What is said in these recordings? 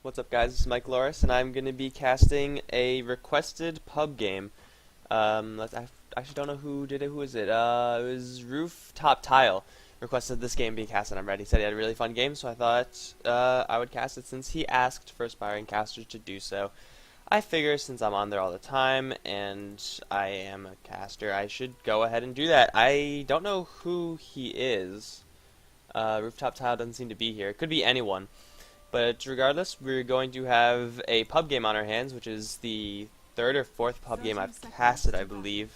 What's up, guys? This is Mike Loris, and I'm going to be casting a requested pub game. I actually don't know who did it. Who is it? It was Rooftop Tile requested this game be casted. I'm ready. He said he had a really fun game, so I thought I would cast it since he asked for aspiring casters to do so. I figure since I'm on there all the time and I am a caster, I should go ahead and do that. I don't know who he is. Rooftop Tile doesn't seem to be here. It could be anyone. But regardless, we're going to have a pub game on our hands, which is the third or fourth pub game I've casted, I believe.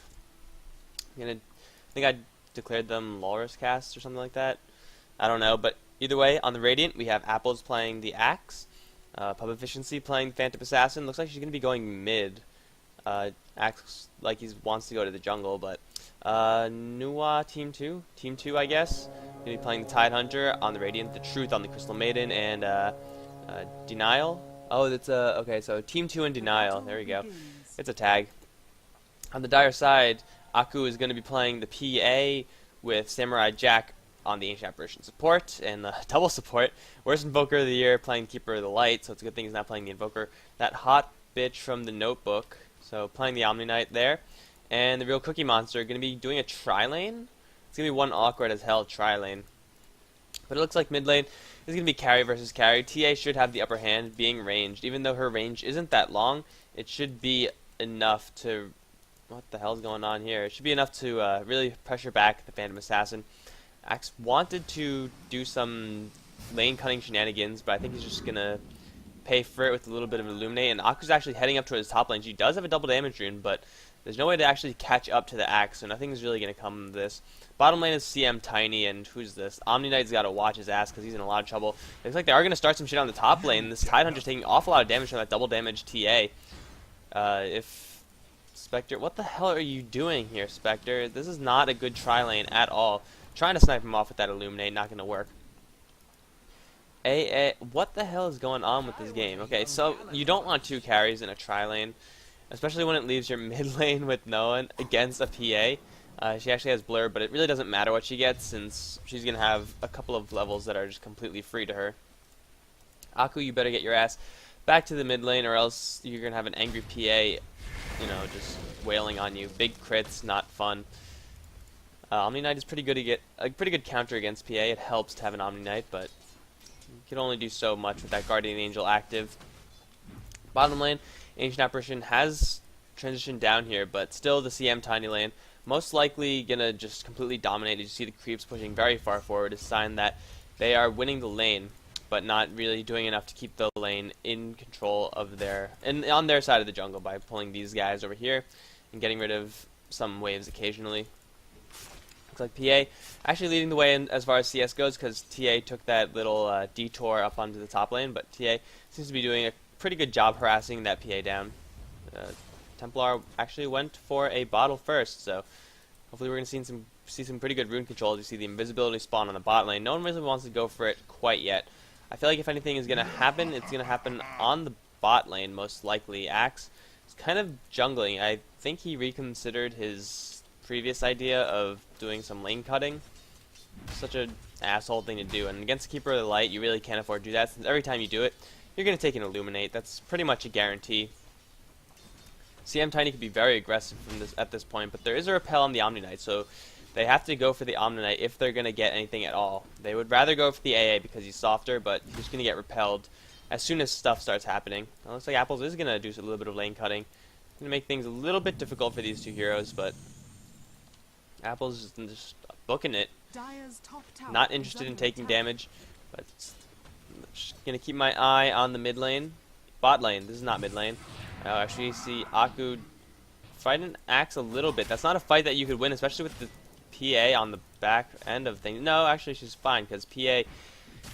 I think I declared them Loruscast or something like that. I don't know, but either way, on the Radiant, we have Apples playing the Axe, Pub Efficiency playing Phantom Assassin. Looks like she's going to be going mid. Axe like he wants to go to the jungle, but Nuwa Team 2? Team 2, I guess. Going to be playing the Tide Hunter on the Radiant, the Truth on the Crystal Maiden, and Denial. Oh, that's okay, so Team 2 and Denial. There we go. It's a tag. On the Dire side, Aku is going to be playing the PA with Samurai Jack on the Ancient Apparition support and the double support. Worst Invoker of the Year playing Keeper of the Light, so it's a good thing he's not playing the Invoker. That hot bitch from the Notebook, so playing the Omni Knight there. And the Real Cookie Monster going to be doing a tri-lane. It's going to be one awkward as hell tri-lane. But it looks like mid lane is going to be carry versus carry. TA should have the upper hand being ranged. Even though her range isn't that long, it should be enough to... What the hell's going on here? It should be enough to really pressure back the Phantom Assassin. Axe wanted to do some lane cutting shenanigans, but I think he's just going to pay for it with a little bit of Illuminate. And Aku's actually heading up towards his top lane. She does have a double damage rune, but there's no way to actually catch up to the Axe, so nothing's really going to come of this. Bottom lane is CM Tiny, and who's this? Omni Knight's got to watch his ass because he's in a lot of trouble. It looks like they are going to start some shit on the top lane. This Tide Hunter's taking an awful lot of damage from that double damage TA. If Spectre... What the hell are you doing here, Spectre? This is not a good tri-lane at all. Trying to snipe him off with that Illuminate, not going to work. What the hell is going on with this game? Okay, so you don't want two carries in a tri-lane, especially when it leaves your mid lane with no one against a PA. She actually has Blur, but it really doesn't matter what she gets since she's going to have a couple of levels that are just completely free to her. Aku, you better get your ass back to the mid lane or else you're going to have an angry PA, you know, just wailing on you. Big crits, not fun. Omni Knight is pretty good to get a pretty good counter against PA. It helps to have an Omni Knight, but you can only do so much with that Guardian Angel active. Bottom lane, Ancient Apparition has transitioned down here, but still the CM Tiny lane. Most likely gonna just completely dominate. You see the creeps pushing very far forward, a sign that they are winning the lane, but not really doing enough to keep the lane in control of on their side of the jungle by pulling these guys over here and getting rid of some waves occasionally. Looks like PA actually leading the way in as far as CS goes because TA took that little detour up onto the top lane, but TA seems to be doing a pretty good job harassing that PA down. Templar actually went for a bottle first, so hopefully we're going to see some pretty good rune control. You see the invisibility spawn on the bot lane. No one really wants to go for it quite yet. I feel like if anything is going to happen, it's going to happen on the bot lane, most likely. Axe is kind of jungling. I think he reconsidered his previous idea of doing some lane cutting. Such an asshole thing to do, and against Keeper of the Light, you really can't afford to do that, since every time you do it, you're going to take an Illuminate. That's pretty much a guarantee. CM Tiny could be very aggressive at this point, but there is a repel on the Omni Knight, so they have to go for the Omni Knight if they're going to get anything at all. They would rather go for the AA because he's softer, but he's going to get repelled as soon as stuff starts happening. It looks like Apples is going to do a little bit of lane cutting. Going to make things a little bit difficult for these two heroes, but Apples is just booking it. Not interested in taking damage, but just going to keep my eye on the mid lane. Bot lane, this is not mid lane. Actually, see Aku fighting Axe a little bit. That's not a fight that you could win, especially with the PA on the back end of things. No, actually, she's fine, because PA,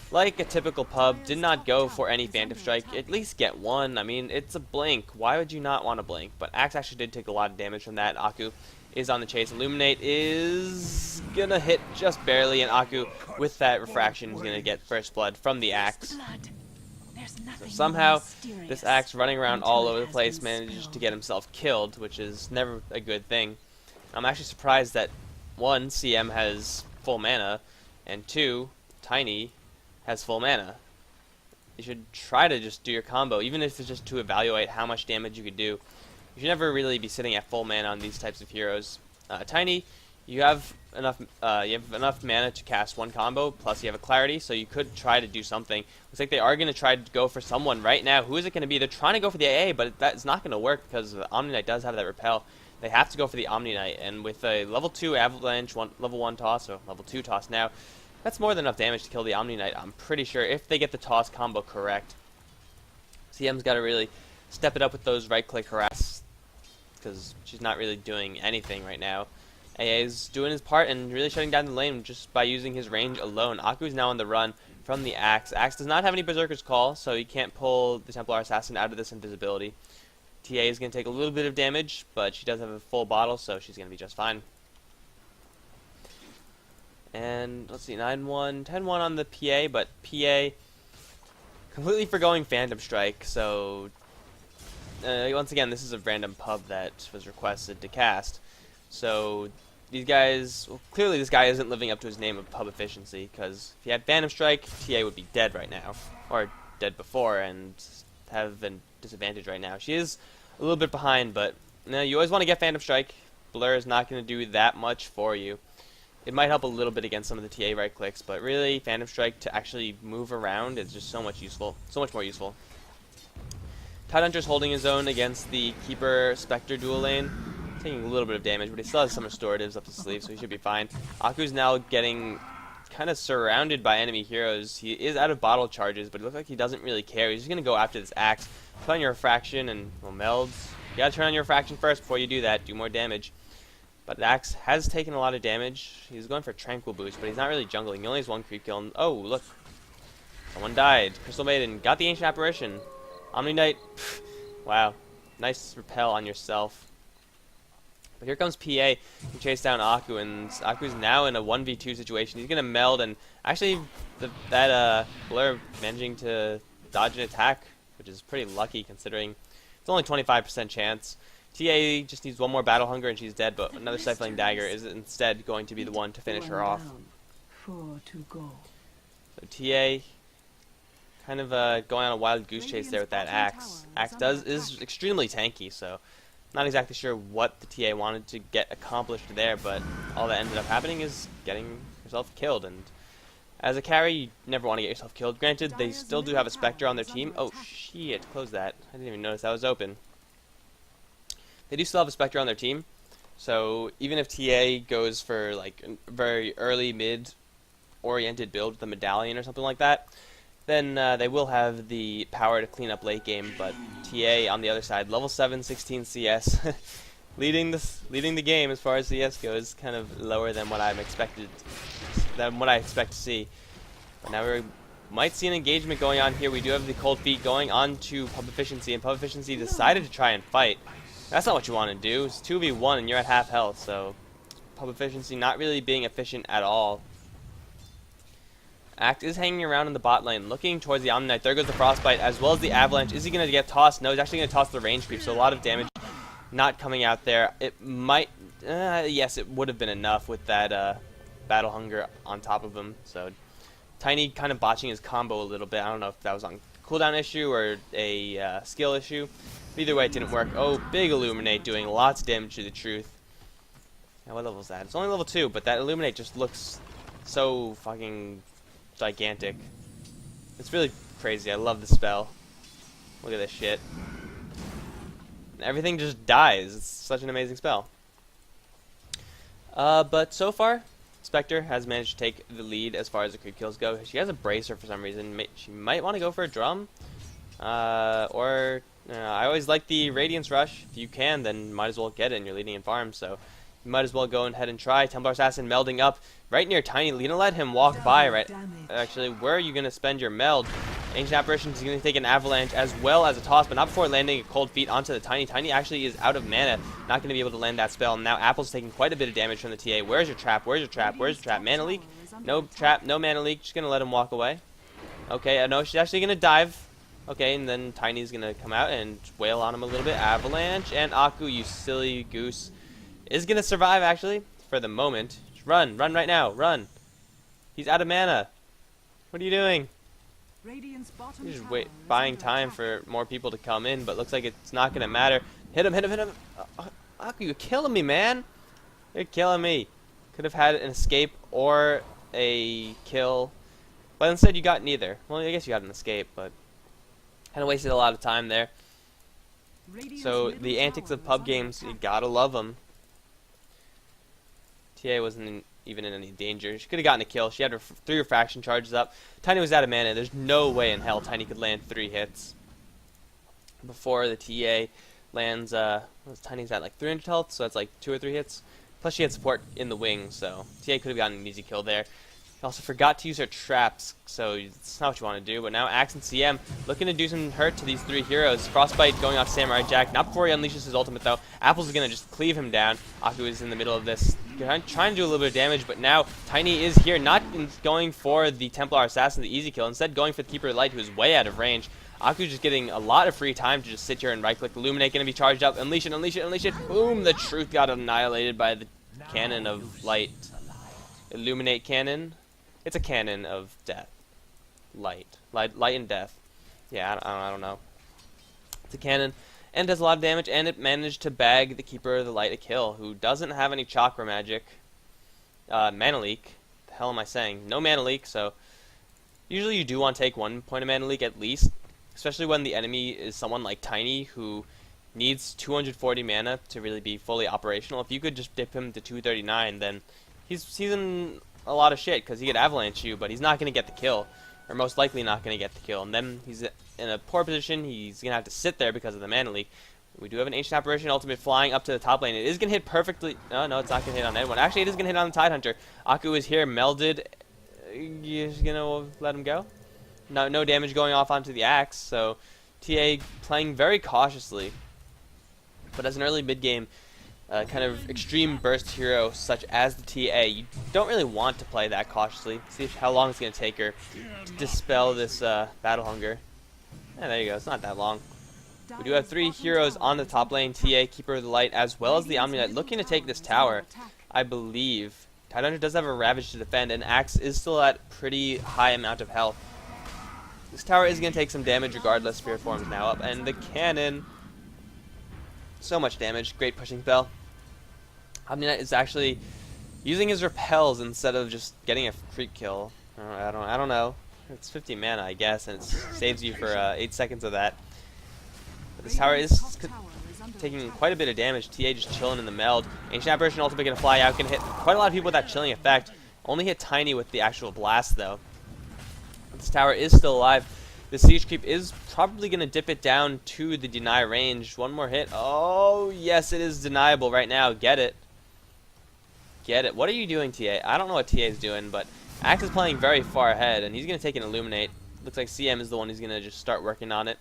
like a typical pub, did not go for any Phantom Strike. At least get one. I mean, it's a blink. Why would you not want to blink? But Axe actually did take a lot of damage from that. Aku is on the chase. Illuminate is gonna hit just barely, and Aku, with that refraction, is gonna get first blood from the Axe. So somehow, this Axe running around all over the place manages to get himself killed, which is never a good thing. I'm actually surprised that, 1, CM has full mana, and 2, Tiny has full mana. you should try to just do your combo, even if it's just to evaluate how much damage you could do. You should never really be sitting at full mana on these types of heroes. Tiny, you have enough mana to cast one combo, plus you have a clarity, so you could try to do something. Looks like they are going to try to go for someone right now. Who is it going to be? They're trying to go for the AA, but that's not going to work because the Omni Knight does have that repel. They have to go for the Omni Knight, and with a level 2 avalanche, level 1 toss, or level 2 toss now, that's more than enough damage to kill the Omni Knight, I'm pretty sure, if they get the toss combo correct. CM's got to really step it up with those right-click harass, because she's not really doing anything right now. AA's doing his part and really shutting down the lane just by using his range alone. Aku's now on the run from the Axe. Axe does not have any Berserker's Call, so he can't pull the Templar Assassin out of this invisibility. TA is going to take a little bit of damage, but she does have a full bottle, so she's going to be just fine. And let's see, 9-1, 10-1 on the PA, but PA completely forgoing Phantom Strike, so once again, this is a random pub that was requested to cast. So these guys, well, clearly this guy isn't living up to his name of pub efficiency, because if he had Phantom Strike, TA would be dead right now, or dead before, and have a disadvantage right now. She is a little bit behind, but you always want to get Phantom Strike. Blur is not going to do that much for you. It might help a little bit against some of the TA right clicks, but really, Phantom Strike to actually move around is just so much more useful. Tidehunter's holding his own against the Keeper Spectre dual lane, taking a little bit of damage, but he still has some restoratives up his sleeve, so he should be fine. Aku's now getting kind of surrounded by enemy heroes. He is out of bottle charges, but it looks like he doesn't really care. He's just going to go after this Axe. Put on your refraction and, well, melds. You got to turn on your refraction first before you do that. Do more damage. But the Axe has taken a lot of damage. He's going for Tranquil Boost, but he's not really jungling. He only has one creep kill. And, oh, look. Someone died. Crystal Maiden got the Ancient Apparition. Omni Knight. Wow. Nice repel on yourself. But here comes PA to chase down Aku, and Aku's now in a 1v2 situation. He's going to meld, and actually that Blur managing to dodge an attack, which is pretty lucky considering it's only 25% chance. TA just needs one more Battle Hunger and she's dead, but another Stifling Dagger is instead going to be the one to finish her off. So TA kind of going on a wild goose chase there with that Axe. Axe is extremely tanky, so not exactly sure what the TA wanted to get accomplished there, but all that ended up happening is getting yourself killed. And as a carry, you never want to get yourself killed. Granted, they still do have a Spectre on their team. Oh, shit, close that. I didn't even notice that was open. They do still have a Spectre on their team, so even if TA goes for like a very early mid-oriented build with a Medallion or something like that, then they will have the power to clean up late game. But TA on the other side, level 7, 16 CS, leading the game as far as CS goes, kind of lower than what I expect to see. But now we might see an engagement going on here. We do have the Cold Feet going on to Pub Efficiency, and Pub Efficiency decided to try and fight. That's not what you want to do. It's 2v1 and you're at half health, so Pub Efficiency not really being efficient at all. Act is hanging around in the bot lane, looking towards the Omni Knight. There goes the Frostbite, as well as the Avalanche. Is he going to get tossed? No, he's actually going to toss the range creep, so a lot of damage not coming out there. It might, yes, it would have been enough with that Battle Hunger on top of him. So Tiny kind of botching his combo a little bit. I don't know if that was on cooldown issue or a skill issue. Either way, it didn't work. Oh, big Illuminate doing lots of damage to the Truth. Now, what level is that? It's only level 2, but that Illuminate just looks so fucking gigantic. It's really crazy. I love the spell. Look at this shit. Everything just dies. It's such an amazing spell. But so far, Spectre has managed to take the lead as far as the creep kills go. She has a Bracer for some reason. She might want to go for a Drum. I always like the Radiance Rush. If you can, then might as well get it, and you're leading in farm, so you might as well go ahead and try. Templar Assassin melding up right near Tiny. You're going to let him walk by, right? Actually, where are you going to spend your meld? Ancient Apparition is going to take an Avalanche as well as a toss, but not before landing a Cold Feet onto the Tiny. Tiny actually is out of mana, not going to be able to land that spell. And now Apple's taking quite a bit of damage from the TA. Where's your trap? Where's your trap? Where's your trap? Mana Leak? No trap, no Mana Leak. Just going to let him walk away. Okay, no, she's actually going to dive. Okay, and then Tiny's going to come out and wail on him a little bit. Avalanche, and Aku, you silly goose, is going to survive, actually, for the moment. Just run right now, run. He's out of mana. What are you doing? He's just buying time for more people to come in, but looks like it's not going to matter. Hit him, hit him, hit him. Aku, you're killing me, man. You're killing me. Could have had an escape or a kill, but instead you got neither. Well, I guess you got an escape, but kind of wasted a lot of time there. So the antics of pub games, you gotta love them. TA wasn't even in any danger. She could have gotten a kill. She had her 3 refraction charges up. Tiny was out of mana. There's no way in hell Tiny could land 3 hits before the TA lands. Tiny's at like 300 health, so that's like 2 or 3 hits. Plus she had support in the wings, so TA could have gotten an easy kill there. She also forgot to use her traps, so it's not what you want to do. But now Axe and CM looking to do some hurt to these 3 heroes. Frostbite going off Samurai Jack, not before he unleashes his ultimate though. Apples is going to just cleave him down. Aku is in the middle of this, trying to do a little bit of damage, but now Tiny is here, not going for the Templar Assassin, the easy kill, instead going for the Keeper of Light, who is way out of range. Aku's just getting a lot of free time to just sit here and right-click. Illuminate going to be charged up. Unleash it, unleash it, unleash it. Boom! The Truth got annihilated by the Cannon of Light. Illuminate cannon. It's a cannon of death. Light and death. Yeah, I don't know. It's a cannon, and does a lot of damage, and it managed to bag the Keeper of the Light a kill, who doesn't have any chakra magic. Mana leak. The hell am I saying? No mana leak, so usually you do want to take 1 point of mana leak at least, especially when the enemy is someone like Tiny, who needs 240 mana to really be fully operational. If you could just dip him to 239, then he's in a lot of shit, because he could avalanche you, but he's not going to get the kill, or most likely not going to get the kill, and then he's in a poor position. He's going to have to sit there because of the mana leak. We do have an Ancient Apparition ultimate flying up to the top lane. It is going to hit perfectly. No, it's not going to hit on anyone. Actually, it is going to hit on the Tidehunter. Aku is here, melded. You're just going to let him go? No damage going off onto the Axe, so TA playing very cautiously. But as an early mid-game kind of extreme burst hero such as the TA, you don't really want to play that cautiously. See how long it's going to take her to dispel this battle hunger. Yeah, there you go. It's not that long. We do have 3 heroes on the top lane, TA, Keeper of the Light, as well as the Omni Knight, looking to take this tower, I believe. Tidehunter does have a Ravage to defend, and Axe is still at pretty high amount of health. This tower is going to take some damage regardless. Spirit Form is now up, and the cannon, so much damage. Great pushing spell. Omni Knight is actually using his repels instead of just getting a creep kill. I don't know. It's 50 mana, I guess, and it saves you for 8 seconds of that. But this tower is taking quite a bit of damage. TA just chilling in the meld. Ancient Apparition ultimate going to fly out. Going to hit quite a lot of people with that chilling effect. Only hit Tiny with the actual blast, though. This tower is still alive. The siege creep is probably going to dip it down to the deny range. 1 more hit. Oh, yes, it is deniable right now. Get it. Get it. What are you doing, TA? I don't know what TA is doing, but Axe is playing very far ahead, and he's going to take an Illuminate. Looks like CM is the one who's going to just start working on it.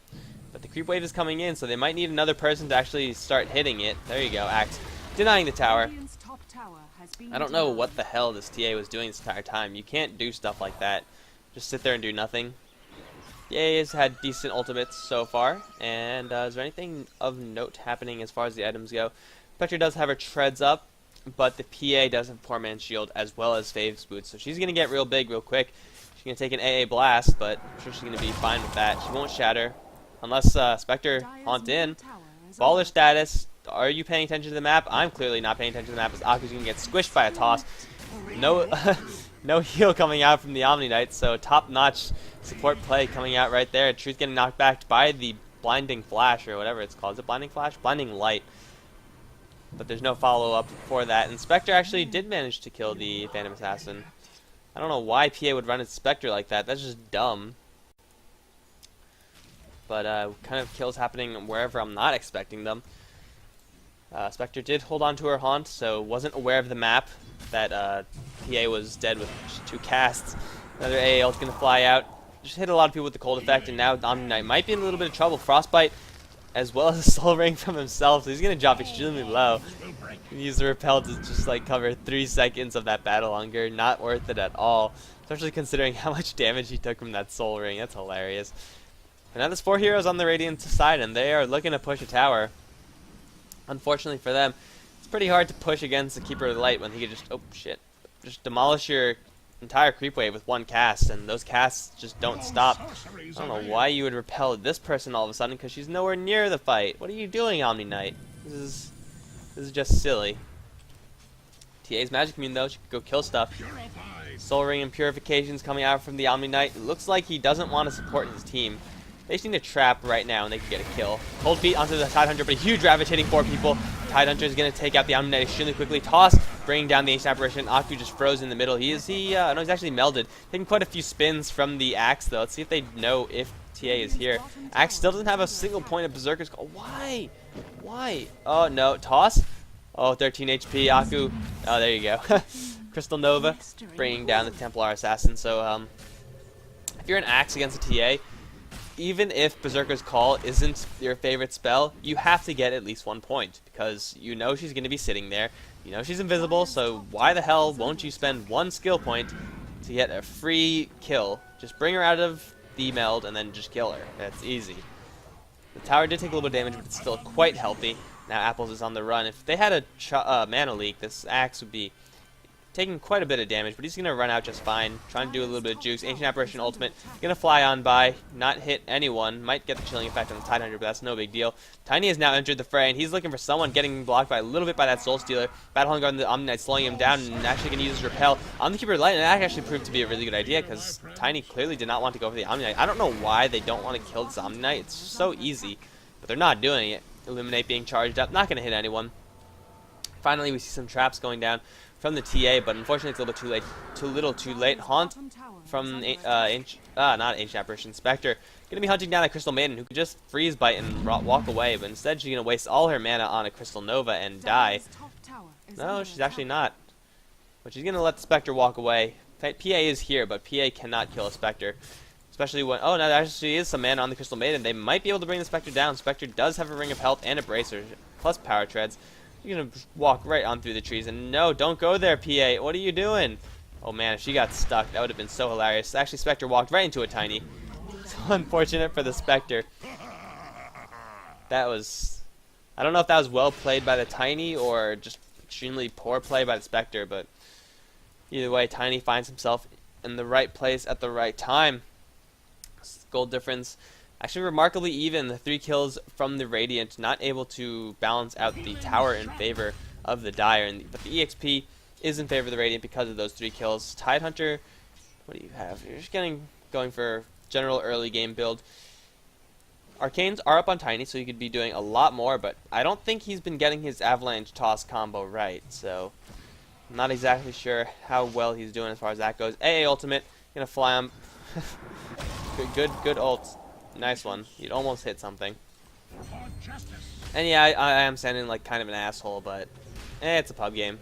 But the creep wave is coming in, so they might need another person to actually start hitting it. There you go, Axe. Denying the tower. I don't know what the hell this TA was doing this entire time. You can't do stuff like that. Just sit there and do nothing. TA has had decent ultimates so far. And is there anything of note happening as far as the items go? Spectre does have her treads up, but the PA does have Poor Man's Shield as well as Fave's Boots. So she's going to get real big real quick. She's going to take an AA Blast, but I'm sure she's going to be fine with that. She won't shatter. Unless Spectre haunt in. Baller status. Are you paying attention to the map? I'm clearly not paying attention to the map, as Aku's going to get squished by a toss. No no heal coming out from the Omni Knight, so top-notch support play coming out right there. Truth getting knocked back by the Blinding Flash, or whatever it's called. Is it Blinding Flash? Blinding Light. But there's no follow-up for that. And Spectre actually did manage to kill the Phantom Assassin. I don't know why PA would run its Spectre like that. That's just dumb. But kind of kills happening wherever I'm not expecting them. Spectre did hold on to her haunt, so wasn't aware of the map that PA was dead with 2 casts. Another AA ult going to fly out. Just hit a lot of people with the cold effect, and now Omni Knight might be in a little bit of trouble. Frostbite, as well as a soul ring from himself, so he's going to drop extremely low. Use the repel to just like cover 3 seconds of that battle hunger. Not worth it at all, especially considering how much damage he took from that soul ring. That's hilarious. And now there's 4 heroes on the Radiant side, and they are looking to push a tower. Unfortunately for them, it's pretty hard to push against the Keeper of the Light when he could just, oh shit, just demolish your entire creep wave with one cast, and those casts just don't stop. I don't know why you would repel this person all of a sudden, because she's nowhere near the fight. What are you doing, Omni Knight? This is just silly. TA's magic immune though, she could go kill stuff. Soul Ring and Purification's coming out from the Omni Knight. It looks like he doesn't want to support his team. They just need a trap right now and they can get a kill. Cold Feet onto the Tidehunter, but a huge Ravage hitting 4 people. Tidehunter is going to take out the Omni Knight extremely quickly. Toss, bringing down the Ancient Apparition. Aku just froze in the middle. No, he's actually melded. Taking quite a few spins from the Axe though. Let's see if they know if TA is here. Axe still doesn't have a single point of Berserker's Call. Why? Why? Oh no, Toss. Oh, 13 HP, Aku. Oh, there you go. Crystal Nova, bringing down the Templar Assassin. So, if you're an Axe against a TA, even if Berserker's Call isn't your favorite spell, you have to get at least 1 point, because you know she's going to be sitting there. You know she's invisible, so why the hell won't you spend 1 skill point to get a free kill? Just bring her out of the meld and then just kill her. That's easy. The tower did take a little bit of damage, but it's still quite healthy. Now Apples is on the run. If they had a mana leak, this Axe would be taking quite a bit of damage, but he's going to run out just fine. Trying to do a little bit of juice. Ancient Apparition ultimate. Going to fly on by. Not hit anyone. Might get the chilling effect on the Tidehunter, but that's no big deal. Tiny has now entered the fray, and he's looking for someone, getting blocked by a little bit by that Soul Stealer. Battle Hunger on the Omni Knight slowing him down, and actually going to use his Repel on the Keeper of Light, and that actually proved to be a really good idea, because Tiny clearly did not want to go for the Omni Knight. I don't know why they don't want to kill this Omni Knight. It's so easy, but they're not doing it. Illuminate being charged up. Not going to hit anyone. Finally, we see some traps going down from the TA, but unfortunately it's a little bit too late. Too late. Haunt from not Ancient Apparition, Spectre. Gonna be hunting down a Crystal Maiden who could just freeze bite and walk away, but instead she's gonna waste all her mana on a Crystal Nova and die. No, she's actually not. But she's gonna let the Spectre walk away. PA is here, but PA cannot kill a Spectre. Especially when, oh no, there actually is some mana on the Crystal Maiden. They might be able to bring the Spectre down. Spectre does have a Ring of Health and a Bracer, plus Power Treads. You're going to walk right on through the trees. And no, don't go there, PA. What are you doing? Oh, man, if she got stuck, that would have been so hilarious. Actually, Spectre walked right into a Tiny. So unfortunate for the Spectre. That was... I don't know if that was well played by the Tiny or just extremely poor play by the Spectre, but either way, Tiny finds himself in the right place at the right time. Gold difference. Actually remarkably even, the 3 kills from the Radiant, not able to balance out the tower in favor of the Dire, but the EXP is in favor of the Radiant because of those 3 kills. Tidehunter, what do you have? You're just going for general early game build. Arcanes are up on Tiny, so you could be doing a lot more, but I don't think he's been getting his Avalanche Toss combo right, so I'm not exactly sure how well he's doing as far as that goes. AA ultimate, gonna fly him. good ult. Nice one. You'd almost hit something. And yeah, I am sounding like kind of an asshole, but it's a pub game.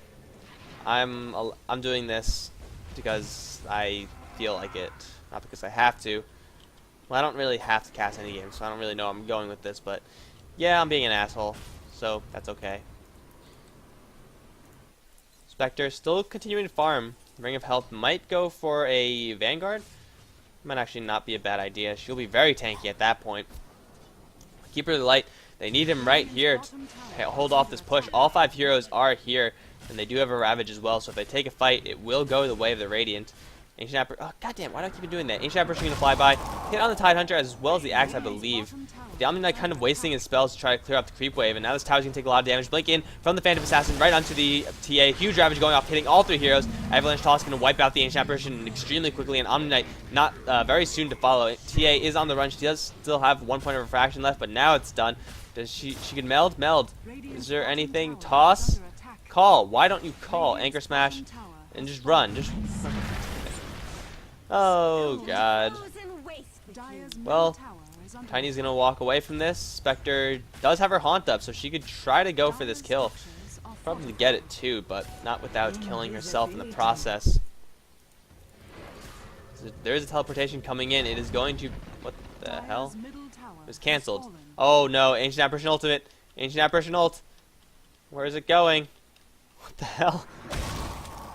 I'm doing this because I feel like it, not because I have to. Well, I don't really have to cast any games, so I don't really know where I'm going with this, but yeah, I'm being an asshole, so that's okay. Spectre still continuing to farm. Ring of Health might go for a Vanguard. Might actually not be a bad idea. She'll be very tanky at that point. Keeper of the Light, they need him right here to hold off this push. All 5 heroes are here, and they do have a Ravage as well, so if they take a fight, it will go the way of the Radiant. Ancient Apparition, oh goddamn, why do I keep doing that? Ancient Apparition going to fly by, hit on the Tidehunter as well as the Axe, I believe. The Omni Knight kind of wasting his spells to try to clear up the creep wave, and now this tower's going to take a lot of damage. Blink in from the Phantom Assassin right onto the TA. Huge Ravage going off, hitting all 3 heroes. Avalanche Toss going to wipe out the Ancient Apparition extremely quickly, and Omni Knight not very soon to follow. TA is on the run. She does still have 1 point of refraction left, but now it's done. Does she can meld? Meld. Is there anything? Toss? Call. Why don't you call? Anchor Smash and just run. Just oh god. Well, Tiny's gonna walk away from this. Spectre does have her Haunt up, so she could try to go for this kill. Probably get it too, but not without killing herself in the process. So there's a teleportation coming in. It is going to... What the hell? It was cancelled. Oh no, Ancient Apparition ultimate. Ancient Apparition ult. Where is it going? What the hell?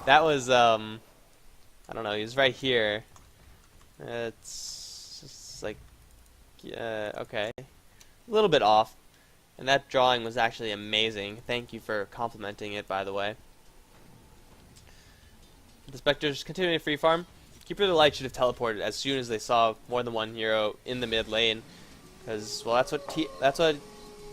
That was, I don't know, he was right here. It's just like... okay. A little bit off. And that drawing was actually amazing. Thank you for complimenting it, by the way. The Spectre's continuing to free farm. Keeper of the Light should have teleported as soon as they saw more than one hero in the mid lane, because well, that's what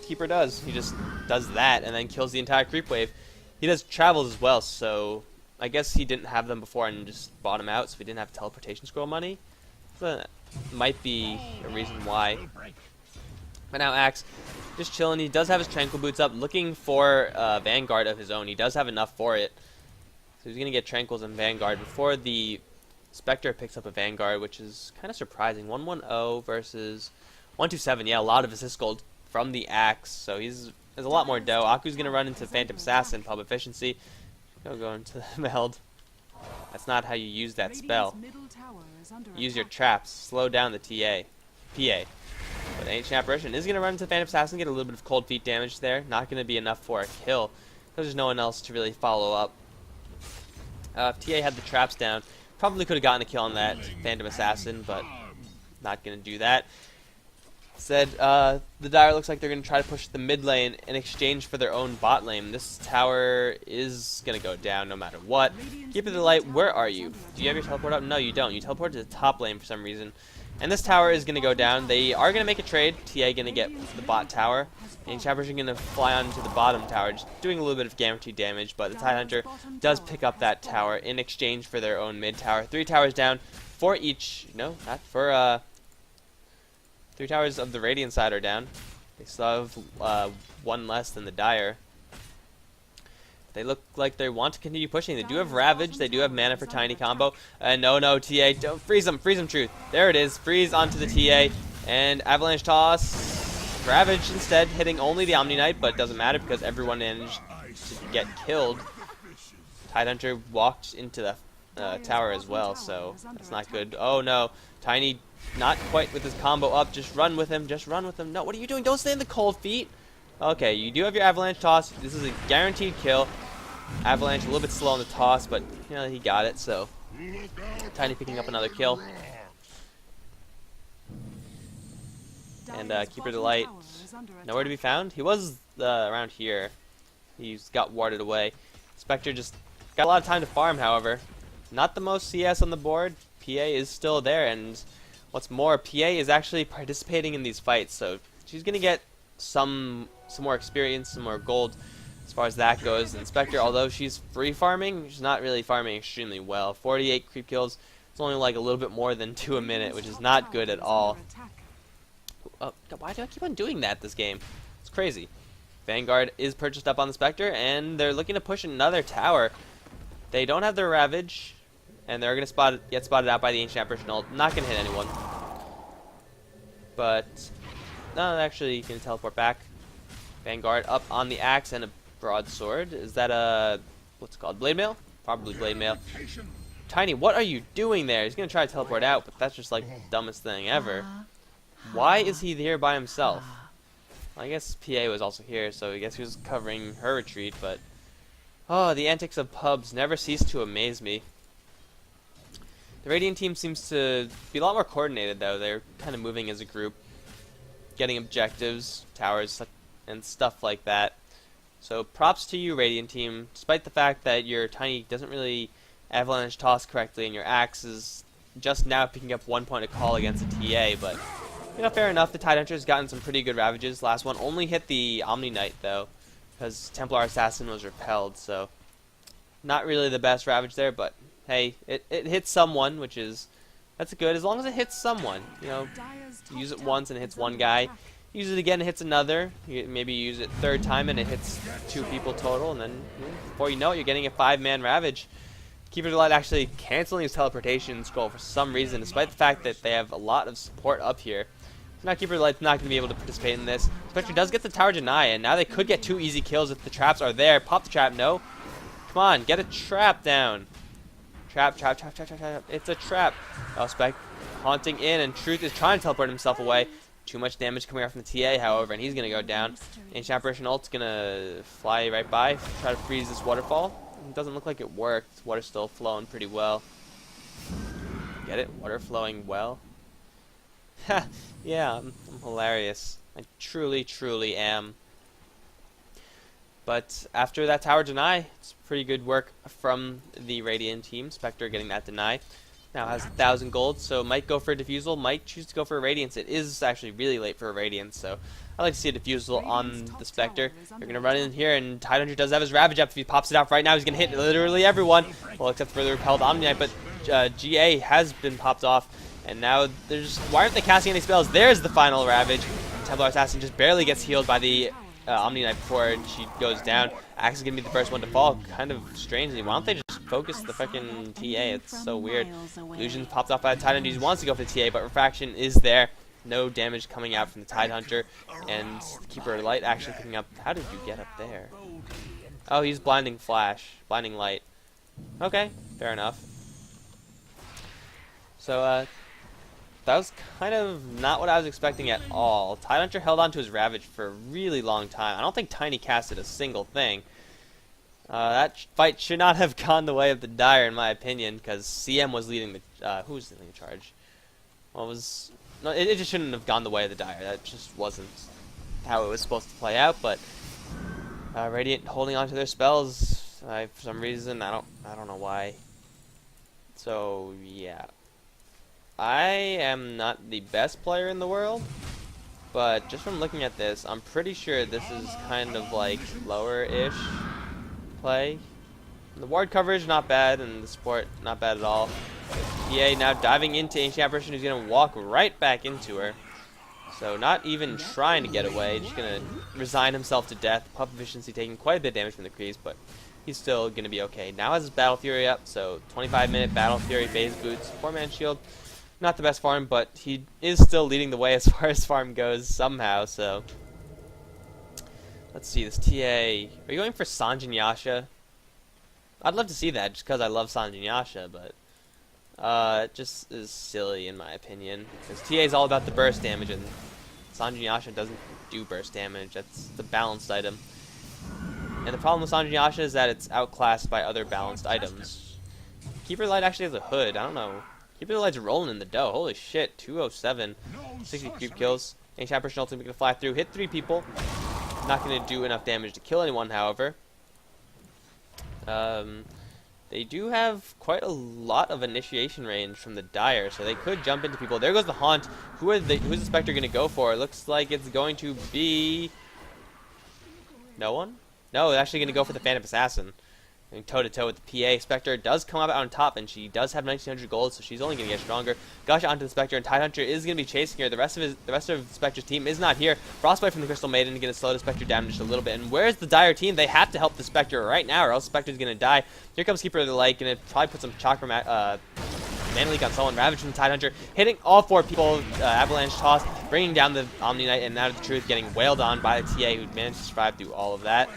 Keeper does. He just does that and then kills the entire creep wave. He does travels as well, so I guess he didn't have them before and just bought them out, so he didn't have teleportation scroll money. So that might be a reason why. But now Axe, just chilling. He does have his Tranquil Boots up, looking for Vanguard of his own. He does have enough for it. So he's going to get Tranquils and Vanguard before the Spectre picks up a Vanguard, which is kind of surprising. 110 versus 127. Yeah, a lot of assist gold from the Axe. So there's a lot more dough. Aku's going to run into Phantom Assassin, Pub Efficiency. He'll go into the meld. That's not how you use that spell. Use your traps. Slow down the PA. But Ancient Apparition is going to run into Phantom Assassin, get a little bit of cold feet damage there. Not going to be enough for a kill, because there's no one else to really follow up. If TA had the traps down, probably could have gotten a kill on that Phantom Assassin, but not going to do that. Instead, the Dire looks like they're going to try to push the mid lane in exchange for their own bot lane. This tower is going to go down no matter what. Keeper of the Light, where are you? Do you have your teleport up? No, you don't. You teleport to the top lane for some reason. And this tower is going to go down. They are going to make a trade. TA going to get the bot tower. And Chappers are going to fly onto the bottom tower, just doing a little bit of guaranteed damage. But the Tidehunter does pick up that tower in exchange for their own mid tower. 3 towers down for each. No, not for 3 towers of the Radiant side are down. They still have 1 less than the Dire. They look like they want to continue pushing. They do have Ravage. They do have mana for Tiny combo. No, TA. Don't freeze them. Freeze them, Truth. There it is. Freeze onto the TA. And Avalanche Toss. Ravage instead, hitting only the Omni Knight, but it doesn't matter because everyone managed to get killed. Tidehunter walked into the tower as well, so that's not good. Oh no. Tiny not quite with his combo up. Just run with him. Just run with him. No, what are you doing? Don't stay in the cold feet. Okay, you do have your Avalanche Toss. This is a guaranteed kill. Avalanche a little bit slow on the toss, but you know, he got it, so Tiny picking up another kill. And Keeper of the Light, nowhere to be found. He was around here. He's got warded away. Spectre just got a lot of time to farm, however. Not the most CS on the board. PA is still there, and what's more, PA is actually participating in these fights, so she's going to get some more experience, some more gold as far as that goes. And Spectre, although she's free farming, she's not really farming extremely well. 48 creep kills. It's only like a little bit more than 2 a minute, which is not good at all. Oh, God, why do I keep on doing that this game? It's crazy. Vanguard is purchased up on the Spectre, and they're looking to push another tower. They don't have their Ravage, and they're going to get spotted out by the Ancient Apparition ult. Not going to hit anyone. But no, actually, you can teleport back. Vanguard up on the Axe and a broadsword. Is that a, what's it called, blade mail? Probably blade mail. Tiny, what are you doing there? He's going to try to teleport out, but that's just like the dumbest thing ever. Why is he here by himself? Well, I guess PA was also here, so I guess he was covering her retreat, but oh, the antics of pubs never cease to amaze me. The Radiant team seems to be a lot more coordinated, though. They're kind of moving as a group, getting objectives, towers, and stuff like that. So props to you, Radiant team. Despite the fact that your Tiny doesn't really Avalanche Toss correctly, and your Axe is just now picking up 1 point of call against a TA, but you know, fair enough. The Tidehunter's gotten some pretty good ravages. Last one only hit the Omni Knight, though, because Templar Assassin was repelled, so not really the best ravage there, but hey, it hits someone, which is, that's good, as long as it hits someone. You know, use it once and it hits one guy, use it again and it hits another, maybe use it 3rd time and it hits 2 people total, and then before you know it, you're getting a 5-man ravage. Keeper of the Light actually canceling his teleportation scroll for some reason, despite the fact that they have a lot of support up here. So now Keeper of the Light's not going to be able to participate in this. Spectre does get the tower deny, and now they could get 2 easy kills if the traps are there. Pop the trap, no. Come on, get a trap down. Trap. It's a trap. Oh, Spec haunting in, and Truth is trying to teleport himself away. Too much damage coming out from the TA, however, and he's going to go down. Ancient Apparition ult's going to fly right by, try to freeze this waterfall. It doesn't look like it worked. Water's still flowing pretty well. Get it? Water flowing well? Ha! Yeah, I'm hilarious. I truly am. But after that tower deny, it's pretty good work from the Radiant team. Spectre getting that deny. Now has 1,000 gold, so might go for a defusal, might choose to go for a Radiance. It is actually really late for a Radiance, so I like to see a defusal on the Spectre. You're going to run in here, and Tidehunter does have his Ravage up. If he pops it out right now, he's going to hit literally everyone. Well, except for the repelled Omni-Knight, but GA has been popped off, and now there's... Why aren't they casting any spells? There's the final Ravage. Templar Assassin just barely gets healed by the Omni-Knight before she goes down. Axe is going to be the first one to fall. Kind of strangely. Why don't they just focus the fucking TA? It's so weird. Illusion's popped off by the Tidehunter. He wants to go for the TA, but Refraction is there. No damage coming out from the Tidehunter. And Keeper Light actually picking up. How did you get up there? Oh, he's blinding Flash. Blinding Light. Okay, fair enough. So, that was kind of not what I was expecting at all. Tidehunter held on to his Ravage for a really long time. I don't think Tiny casted a single thing. That fight should not have gone the way of the Dire, in my opinion, because CM was leading the... who was leading the charge? Well, no, it just shouldn't have gone the way of the Dire. That just wasn't how it was supposed to play out, but... Radiant holding on to their spells, for some reason. I don't know why. So, yeah. I am not the best player in the world, but just from looking at this, I'm pretty sure this is kind of like lower-ish play. The ward coverage, not bad, and the support, not bad at all. PA now diving into Ancient Apparition, who's going to walk right back into her. So not even trying to get away, just going to resign himself to death. Puff Efficiency taking quite a bit of damage from the crease, but he's still going to be okay. Now has his Battle Fury up, so 25-minute Battle Fury phase boots, 4-man shield. Not the best farm, but he is still leading the way as far as farm goes somehow, so... Let's see, this TA... Are you going for Sanjin Yasha? I'd love to see that, just because I love Sanjin Yasha, but... it just is silly, in my opinion. Because TA is all about the burst damage, and Sanjin Yasha doesn't do burst damage. That's the balanced item. And the problem with Sanjin Yasha is that it's outclassed by other balanced items. Keeper Light actually has a hood, I don't know. Keeper Light's rolling in the dough. Holy shit, 207. 60 creep kills. Ancient Apparition ultimate gonna fly through, hit 3 people. Not gonna do enough damage to kill anyone, however. They do have quite a lot of initiation range from the Dire, so they could jump into people. There goes the Haunt. Who's the Spectre gonna go for? It looks like it's going to be... No one? No, they're actually gonna go for the Phantom Assassin. Going toe-to-toe with the PA. Spectre does come up on top, and she does have 1,900 gold, so she's only going to get stronger. Gush onto the Spectre, and Tidehunter is going to be chasing her. The rest of Spectre's team is not here. Frostbite from the Crystal Maiden is going to slow the Spectre down just a little bit. And where's the Dire team? They have to help the Spectre right now, or else Spectre's going to die. Here comes Keeper of the Light, going to probably put some Chakra Mana Leak on someone. Ravage from the Tidehunter, hitting all 4 people. Avalanche Toss, bringing down the Omni-Knight, and now the Truth getting wailed on by the TA, who managed to survive through all of that.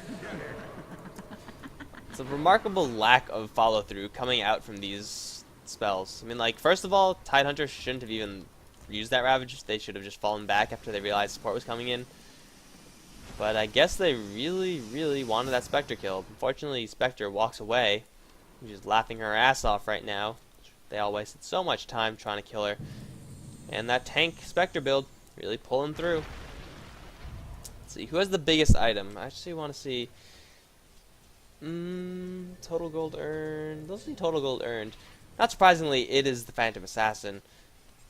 It's a remarkable lack of follow-through coming out from these spells. I mean, like, first of all, Tidehunter shouldn't have even used that Ravage. They should have just fallen back after they realized support was coming in. But I guess they really, really wanted that Spectre kill. Unfortunately, Spectre walks away. She's laughing her ass off right now. They all wasted so much time trying to kill her. And that tank Spectre build really pulling through. Let's see, who has the biggest item? I actually want to see... total gold earned. Let's see total gold earned. Not surprisingly, it is the Phantom Assassin.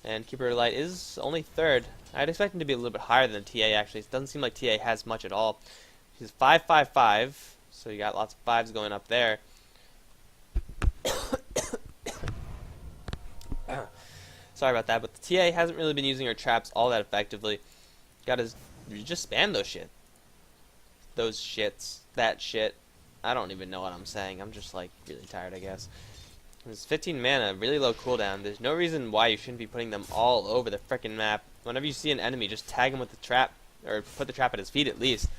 And Keeper of Light is only 3rd. I'd expect him to be a little bit higher than TA, actually. It doesn't seem like TA has much at all. He's 555, so you got lots of 5s going up there. Sorry about that, but the TA hasn't really been using her traps all that effectively. Got his... You just spam those shit. Those shits. That shit. I don't even know what I'm saying. I'm just, like, really tired, I guess. It's 15 mana, really low cooldown. There's no reason why you shouldn't be putting them all over the frickin' map. Whenever you see an enemy, just tag him with the trap, or put the trap at his feet at least.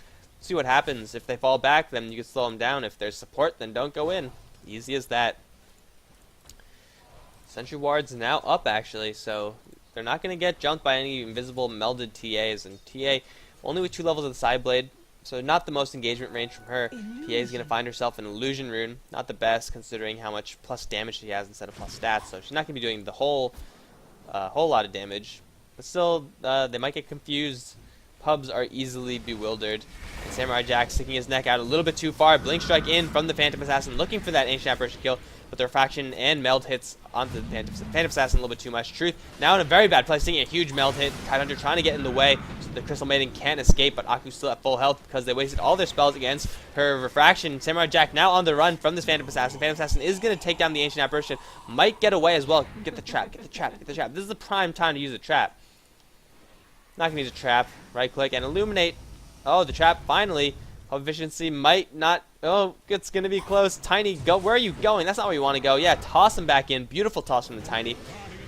See what happens. If they fall back, then you can slow them down. If there's support, then don't go in. Easy as that. Sentry Ward's now up, actually, so they're not going to get jumped by any invisible melded TAs. And TA, only with 2 levels of the Side Blade. So not the most engagement range from her. PA is going to find herself an Illusion Rune. Not the best, considering how much plus damage she has instead of plus stats. So she's not going to be doing the whole lot of damage. But still, they might get confused. Pubs are easily bewildered. And Samurai Jack sticking his neck out a little bit too far. Blink Strike in from the Phantom Assassin, looking for that Ancient Apparition kill, but the Refraction and Meld hits onto the Phantom Assassin a little bit too much. Truth now in a very bad place, taking a huge Meld hit. Tidehunter trying to get in the way, so the Crystal Maiden can't escape, but Aku's still at full health because they wasted all their spells against her Refraction. Samurai Jack now on the run from this Phantom Assassin. Phantom Assassin is going to take down the Ancient Apparition. Might get away as well. Get the trap, get the trap, get the trap. This is the prime time to use a trap. Not going to use a trap. Right click and illuminate. Oh, the trap finally. Pub efficiency might not. Oh, it's going to be close. Tiny, go. Where are you going? That's not where you want to go. Yeah, toss him back in. Beautiful toss from the Tiny.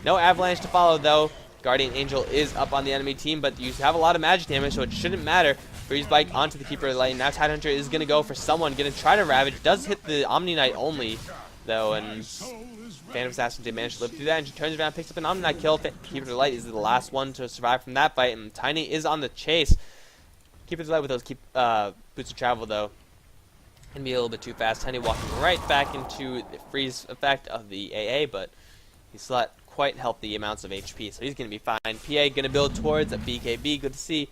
No avalanche to follow, though. Guardian Angel is up on the enemy team, but you have a lot of magic damage, so it shouldn't matter. Freeze Bike onto the Keeper of the Light. Now Tidehunter is going to go for someone. Going to try to Ravage. Does hit the Omni Knight only, though, and Phantom Assassin did manage to live through that, and she turns around, picks up an Omni Knight kill. Keeper of the Light is the last one to survive from that fight, and Tiny is on the chase. Keeper of the Light with those boots of travel, though, can be a little bit too fast. Tiny walking right back into the freeze effect of the AA, but he's still at quite healthy amounts of HP, so he's going to be fine. PA going to build towards a BKB. Good to see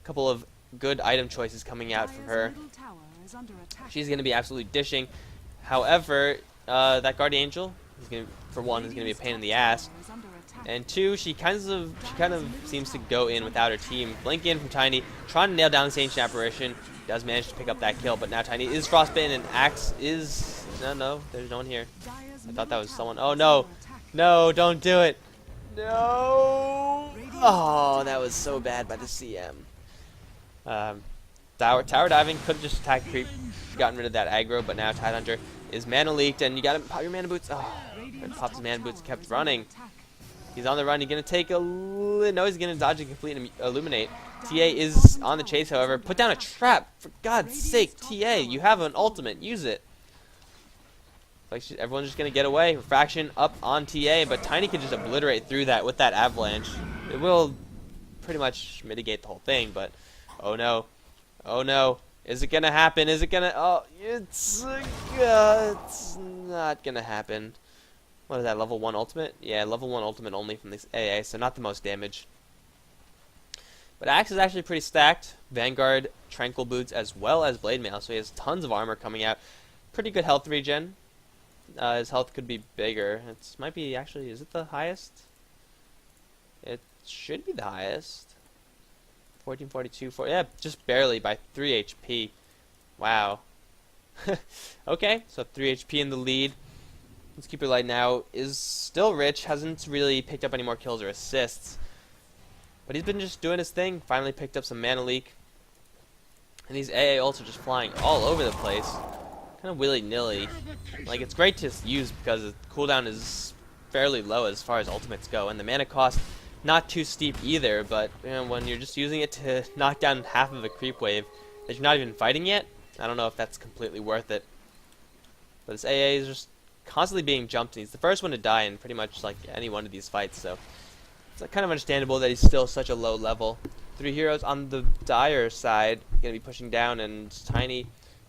a couple of good item choices coming out from her. She's going to be absolutely dishing. However, that Guardian Angel, for one, is going to be a pain in the ass. And two, she kind of seems to go in without her team. Blink in from Tiny, trying to nail down this Ancient Apparition. Does manage to pick up that kill, but now Tiny is frostbitten, and Axe is... No, there's no one here. I thought that was someone. Oh, no. No, don't do it. No. Oh, that was so bad by the CM. Tower diving, could have just attacked creep, gotten rid of that aggro, but now Tidehunter is mana leaked, and you gotta pop your mana boots. Oh, popped his mana boots, kept running. He's on the run. He's gonna take a... No, he's gonna dodge and complete and illuminate. TA is on the chase, however. Put down a trap. For God's sake, TA, you have an ultimate. Use it. Like everyone's just gonna get away. Refraction up on TA, but Tiny can just obliterate through that with that avalanche. It will pretty much mitigate the whole thing, but oh no. Oh no. Is it gonna happen? Is it gonna... Oh, it's not gonna happen. What is that, level 1 ultimate? Yeah, level 1 ultimate only from this AA, so not the most damage. But Axe is actually pretty stacked. Vanguard, Tranquil Boots, as well as Blade Mail, so he has tons of armor coming out. Pretty good health regen. His health could be bigger. It might be, actually, is it the highest? It should be the highest. 1442, yeah, just barely by 3 HP. Wow. Okay, so 3 HP in the lead. Let's Keeper Light now is still rich, hasn't really picked up any more kills or assists. But he's been just doing his thing, finally picked up some mana leak. And these AA ults are just flying all over the place. Kind of willy-nilly. Like, it's great to use because the cooldown is fairly low as far as ultimates go. And the mana cost, not too steep either, but you know, when you're just using it to knock down half of a creep wave that you're not even fighting yet, I don't know if that's completely worth it. But this AA is just constantly being jumped, and he's the first one to die in pretty much like any one of these fights, so it's kind of understandable that he's still such a low level. 3 heroes on the Dire side gonna be pushing down, and Tiny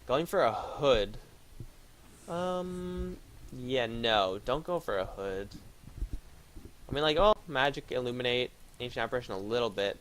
going for a hood. Yeah, no, don't go for a hood. I mean, like, oh, magic, illuminate, ancient apparition a little bit.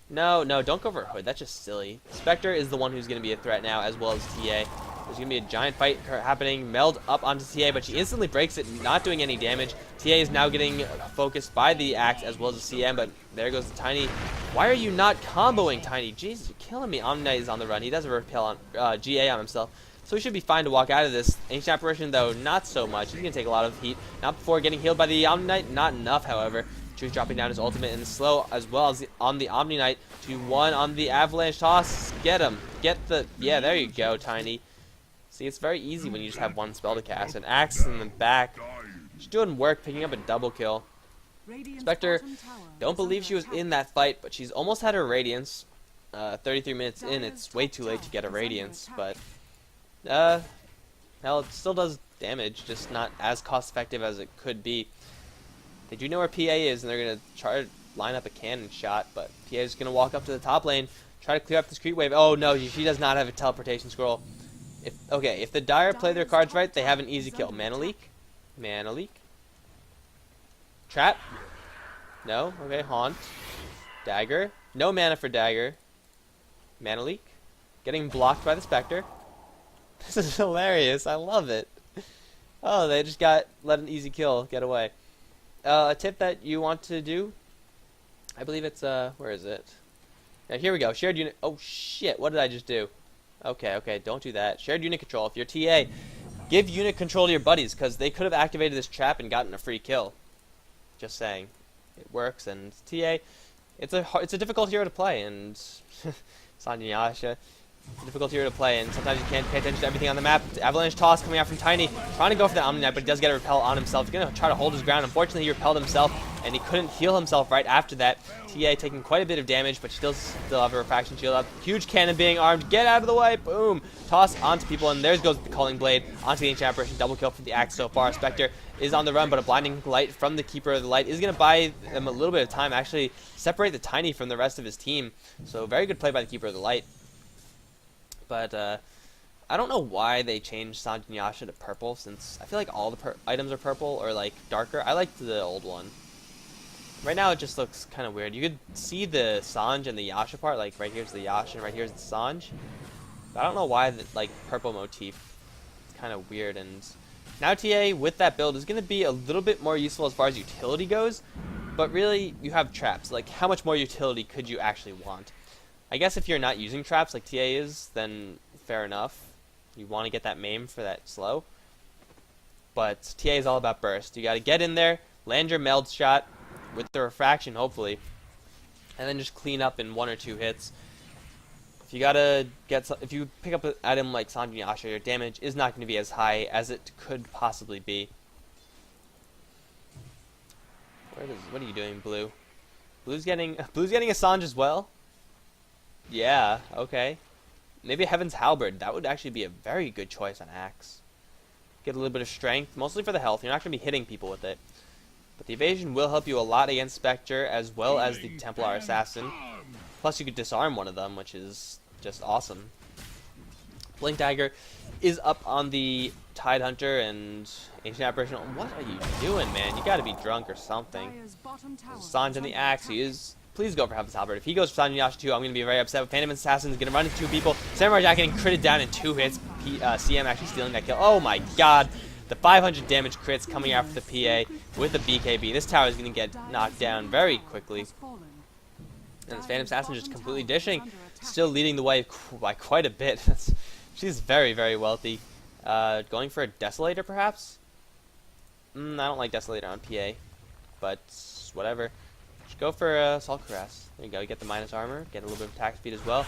No, don't go for a hood. That's just silly. Spectre is the one who's gonna be a threat now, as well as TA. There's going to be a giant fight happening. Meld up onto TA, but she instantly breaks it, not doing any damage. TA is now getting focused by the Axe as well as the CM, but there goes the Tiny. Why are you not comboing, Tiny? Jesus, you're killing me. Omni Knight is on the run. He does a repel on GA on himself, so he should be fine to walk out of this. Ancient Apparition, though, not so much. He's going to take a lot of heat. Not before getting healed by the Omni Knight. Not enough, however. Truth dropping down his ultimate and slow as well as on the Omni Knight. 2-1 on the Avalanche toss. Get him. Get the... Yeah, there you go, Tiny. See, it's very easy when you just have one spell to cast. An Axe in the back. She's doing work, picking up a double kill. Spectre, don't believe she was in that fight, but she's almost had her Radiance. 33 minutes in, it's way too late to get a Radiance, but... hell, it still does damage, just not as cost-effective as it could be. They do know where PA is, and they're going to try to line up a cannon shot, but PA is going to walk up to the top lane, try to clear up this creep wave. Oh, no, she does not have a teleportation scroll. If the Dire play their cards right, they have an easy kill. Mana leak. Mana leak. Trap. No. Okay, Haunt. Dagger. No mana for Dagger. Mana leak. Getting blocked by the Spectre. This is hilarious. I love it. Oh, they just let an easy kill get away. A tip that you want to do, I believe it's, where is it? Yeah, here we go. Shared unit. Oh, shit. What did I just do? Okay, don't do that. Shared unit control. If you're TA, give unit control to your buddies, because they could have activated this trap and gotten a free kill. Just saying. It works, and TA, it's a difficult hero to play, and Sanjay it's a difficult hero to play, and sometimes you can't pay attention to everything on the map. Avalanche toss coming out from Tiny, trying to go for the Omni Knight, but he does get a repel on himself. He's going to try to hold his ground. Unfortunately, he repelled himself, and he couldn't heal himself right after that. TA taking quite a bit of damage, but still have a refraction shield up. Huge cannon being armed. Get out of the way. Boom. Toss onto people, and there goes the Calling Blade onto the Ancient Apparition. Double kill for the Axe so far. Spectre is on the run, but a blinding light from the Keeper of the Light is going to buy them a little bit of time, actually separate the Tiny from the rest of his team. So very good play by the Keeper of the Light. But I don't know why they changed Sanjay to purple, since I feel like all the items are purple or like darker. I liked the old one. Right now it just looks kind of weird. You could see the Sanj and the Yasha part, like right here's the Yasha and right here's the Sanj. But I don't know why the like purple motif. It's kind of weird. And now TA with that build is going to be a little bit more useful as far as utility goes. But really, you have traps. Like, how much more utility could you actually want? I guess if you're not using traps like TA is, then fair enough. You want to get that maim for that slow. But TA is all about burst. You got to get in there, land your meld shot with the refraction, hopefully, and then just clean up in 1 or 2 hits. If you pick up an item like Sanjay Yasha, your damage is not going to be as high as it could possibly be. What are you doing, Blue? Blue's getting a Sanj as well. Yeah, okay. Maybe Heaven's Halberd. That would actually be a very good choice on Axe. Get a little bit of strength, mostly for the health. You're not going to be hitting people with it. But the evasion will help you a lot against Spectre, as well as the Templar Assassin. Plus you could disarm one of them, which is just awesome. Blink Dagger is up on the Tidehunter and Ancient Apparition. What are you doing, man? You gotta be drunk or something. Sanj and the Axe, he is... Please go for Heaven's Halberd. If he goes for Sanjay Yasha too, I'm going to be very upset. Phantom Assassin is going to run into 2 people. Samurai Jack getting critted down in 2 hits. CM actually stealing that kill. Oh my god. The 500 damage crits coming after the PA with the BKB. This tower is going to get knocked down very quickly. And this Phantom Assassin just completely dishing. Still leading the way by quite a bit. She's very, very wealthy. Going for a Desolator, perhaps? I don't like Desolator on PA. But whatever. Just go for Assault Cuirass. There you go. You get the minus armor. Get a little bit of attack speed as well.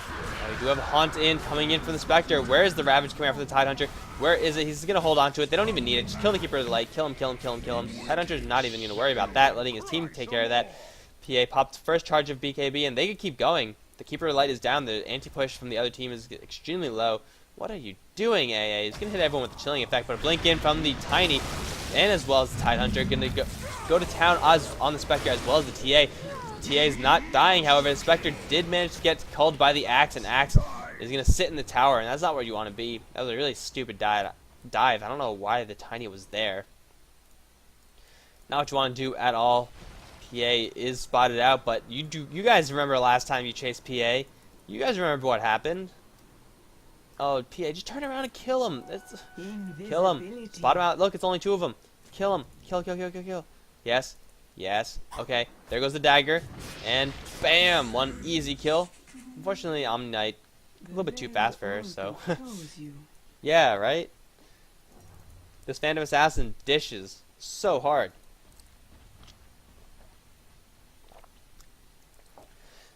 We do have a Haunt in coming in from the Spectre. Where is the Ravage coming out from the Tidehunter? Where is it? He's going to hold on to it. They don't even need it. Just kill the Keeper of the Light. Kill him, kill him, kill him, kill him. Tidehunter's not even going to worry about that. Letting his team take care of that. PA popped first charge of BKB, and they could keep going. The Keeper of the Light is down. The anti-push from the other team is extremely low. What are you doing, AA? He's going to hit everyone with the chilling effect, but a blink in from the Tiny, and as well as the Tidehunter. Going to go to town on the Spectre as well as the TA. TA is not dying, however. The Spectre did manage to get culled by the Axe, and Axe is going to sit in the tower, and that's not where you want to be. That was a really stupid dive. I don't know why the Tiny was there. Not what you want to do at all. PA is spotted out, but you guys remember last time you chased PA? You guys remember what happened? Oh, PA, just turn around and kill him. Kill him. Spot him out. Look, it's only 2 of them. Kill him. Kill, kill, kill, kill, kill. Yes. Yes. Okay. There goes the dagger. And bam! 1 easy kill. Unfortunately, Omni Knight a little bit too fast for her, so... yeah, right? This Phantom Assassin dishes so hard.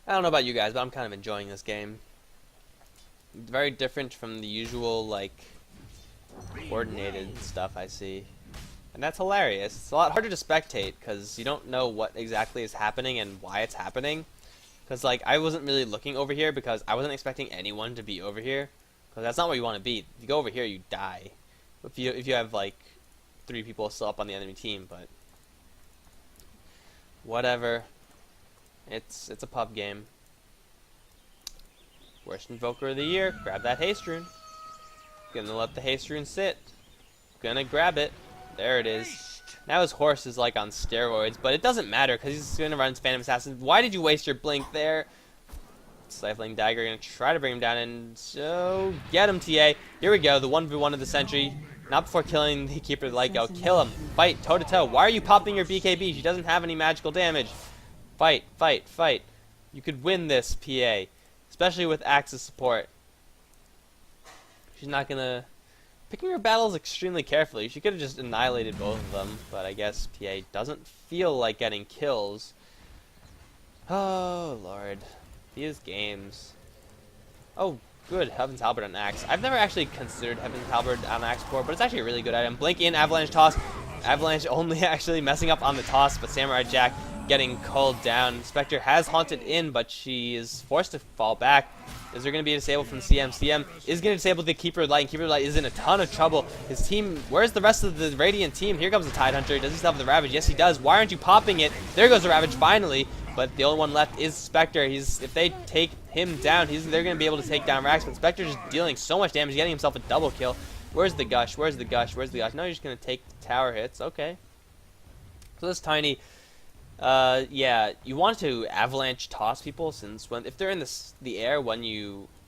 I don't know about you guys, but I'm kind of enjoying this game. Very different from the usual, like, coordinated stuff I see. And that's hilarious. It's a lot harder to spectate, because you don't know what exactly is happening and why it's happening. Because, like, I wasn't really looking over here because I wasn't expecting anyone to be over here. Because that's not where you want to be. If you go over here, you die. If you have, like, 3 people still up on the enemy team, but... whatever. It's a pub game. Worst Invoker of the Year. Grab that Haste Rune. Gonna let the Haste Rune sit. Gonna grab it. There it is. Now his horse is like on steroids, but it doesn't matter because he's gonna run his Phantom Assassin. Why did you waste your blink there? Stifling Dagger gonna try to bring him down, and so get him, TA. Here we go, the 1v1 of the century. Not before killing the keeper of the light go. Kill him. Fight toe to toe. Why are you popping your BKB? She doesn't have any magical damage. Fight, fight, fight. You could win this, PA. Especially with Axe's support. She's not gonna... Picking her battles extremely carefully. She could have just annihilated both of them, but I guess PA doesn't feel like getting kills. Oh, Lord. These games. Oh, good. Heaven's Halberd on Axe. I've never actually considered Heaven's Halberd on Axe before, but it's actually a really good item. Blink in, Avalanche toss. Avalanche only actually messing up on the toss, but Samurai Jack getting culled down. Spectre has haunted in, but she is forced to fall back. Is there going to be a disable from CM? CM is going to disable the Keeper of Light, and Keeper of Light is in a ton of trouble. His team, where's the rest of the Radiant team? Here comes the Tide Hunter. Does he still have the Ravage? Yes, he does. Why aren't you popping it? There goes the Ravage finally, but the only one left is Spectre. If they take him down, they're going to be able to take down Rax, but Spectre just dealing so much damage, getting himself a double kill. Where's the Gush? Where's the Gush? Where's the Gush? No, you're just going to take tower hits. Okay. So this Tiny... yeah, you want to avalanche toss people, since if they're in the air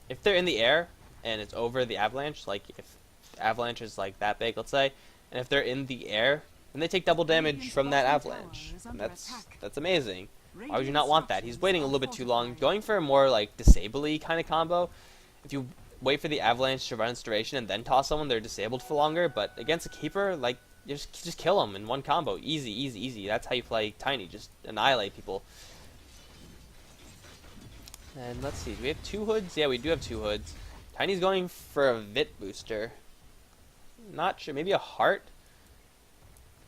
if they're in the air and it's over the avalanche, like if the avalanche is like that big, let's say, and if they're in the air, then they take double damage from that avalanche. And that's amazing. Why would you not want that? He's waiting a little bit too long, going for a more like disable-y kind of combo. If you wait for the avalanche to run its duration and then toss someone, they're disabled for longer, but against a keeper, like, just kill them in one combo. Easy, easy, easy. That's how you play Tiny. Just annihilate people. And let's see. Do we have 2 hoods? Yeah, we do have 2 hoods. Tiny's going for a Vit booster. Not sure. Maybe a heart?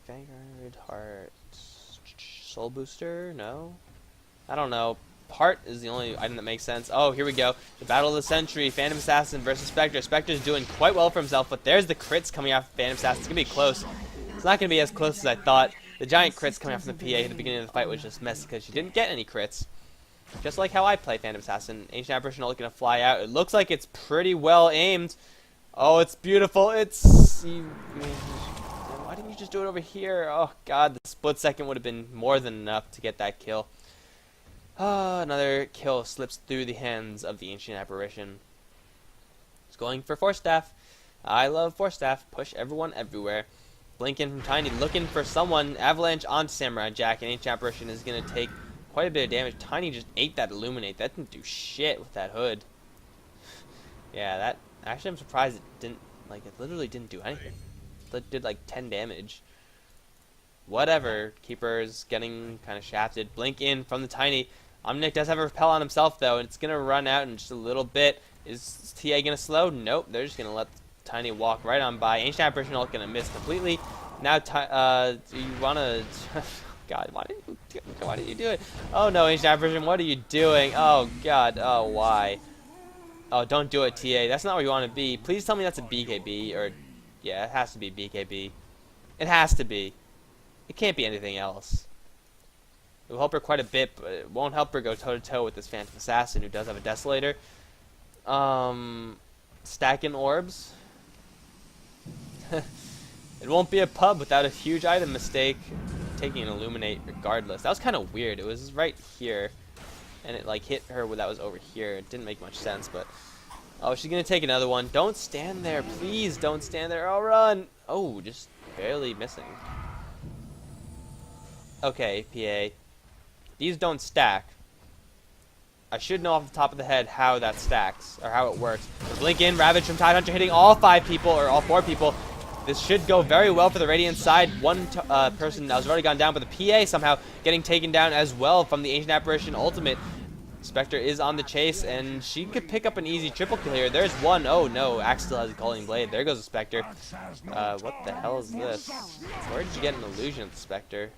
Vanguard, heart. Soul booster? No? I don't know. Heart is the only item that makes sense. Oh, here we go. The Battle of the Century. Phantom Assassin versus Spectre. Spectre's doing quite well for himself, but there's the crits coming off Phantom Assassin. It's going to be close. It's not going to be as close as I thought. The giant crits coming off from the PA at the beginning of the fight was just messy because she didn't get any crits. Just like how I play Phantom Assassin. Ancient Apparition ult going to fly out. It looks like it's pretty well aimed. Oh, it's beautiful. It's... Why didn't you just do it over here? Oh, God. The split second would have been more than enough to get that kill. Another kill slips through the hands of the Ancient Apparition. He's going for Force Staff. I love Force Staff. Push everyone everywhere. Blink in from Tiny, looking for someone. Avalanche onto Samurai Jack, and Ancient Apparition is going to take quite a bit of damage. Tiny just ate that Illuminate. That didn't do shit with that hood. Yeah, that... Actually, I'm surprised it didn't... Like, it literally didn't do anything. It did, like, 10 damage. Whatever. Keeper's getting kind of shafted. Blink in from the Tiny. Omnic does have a repel on himself, though, and it's going to run out in just a little bit. Is TA going to slow? Nope. They're just going to let Tiny walk right on by. Ancient Apparition ult going to miss completely. Now, do you want to... God, why did you do it? Oh, no, Ancient Apparition, what are you doing? Oh, God. Oh, why? Oh, don't do it, TA. That's not where you want to be. Please tell me that's a BKB, or... Yeah, it has to be BKB. It has to be. It can't be anything else. It will help her quite a bit, but it won't help her go toe-to-toe with this Phantom Assassin, who does have a Desolator. Stacking orbs. It won't be a pub without a huge item mistake. Taking an Illuminate regardless. That was kind of weird. It was right here, and it like hit her when that was over here. It didn't make much sense, but... Oh, she's going to take another one. Don't stand there. Please don't stand there. I'll run. Oh, just barely missing. Okay, PA. These don't stack. I should know off the top of the head how that stacks, or how it works. Blink in, Ravage from Tide Hunter hitting all 5 people, or all 4 people. This should go very well for the Radiant side. One person that was already gone down, but the PA somehow getting taken down as well from the Ancient Apparition ultimate. Spectre is on the chase, and she could pick up an easy triple kill here. There's one. Oh, no. Axe still has a Calling Blade. There goes the Spectre. What the hell is this? Where did you get an illusion of the Spectre?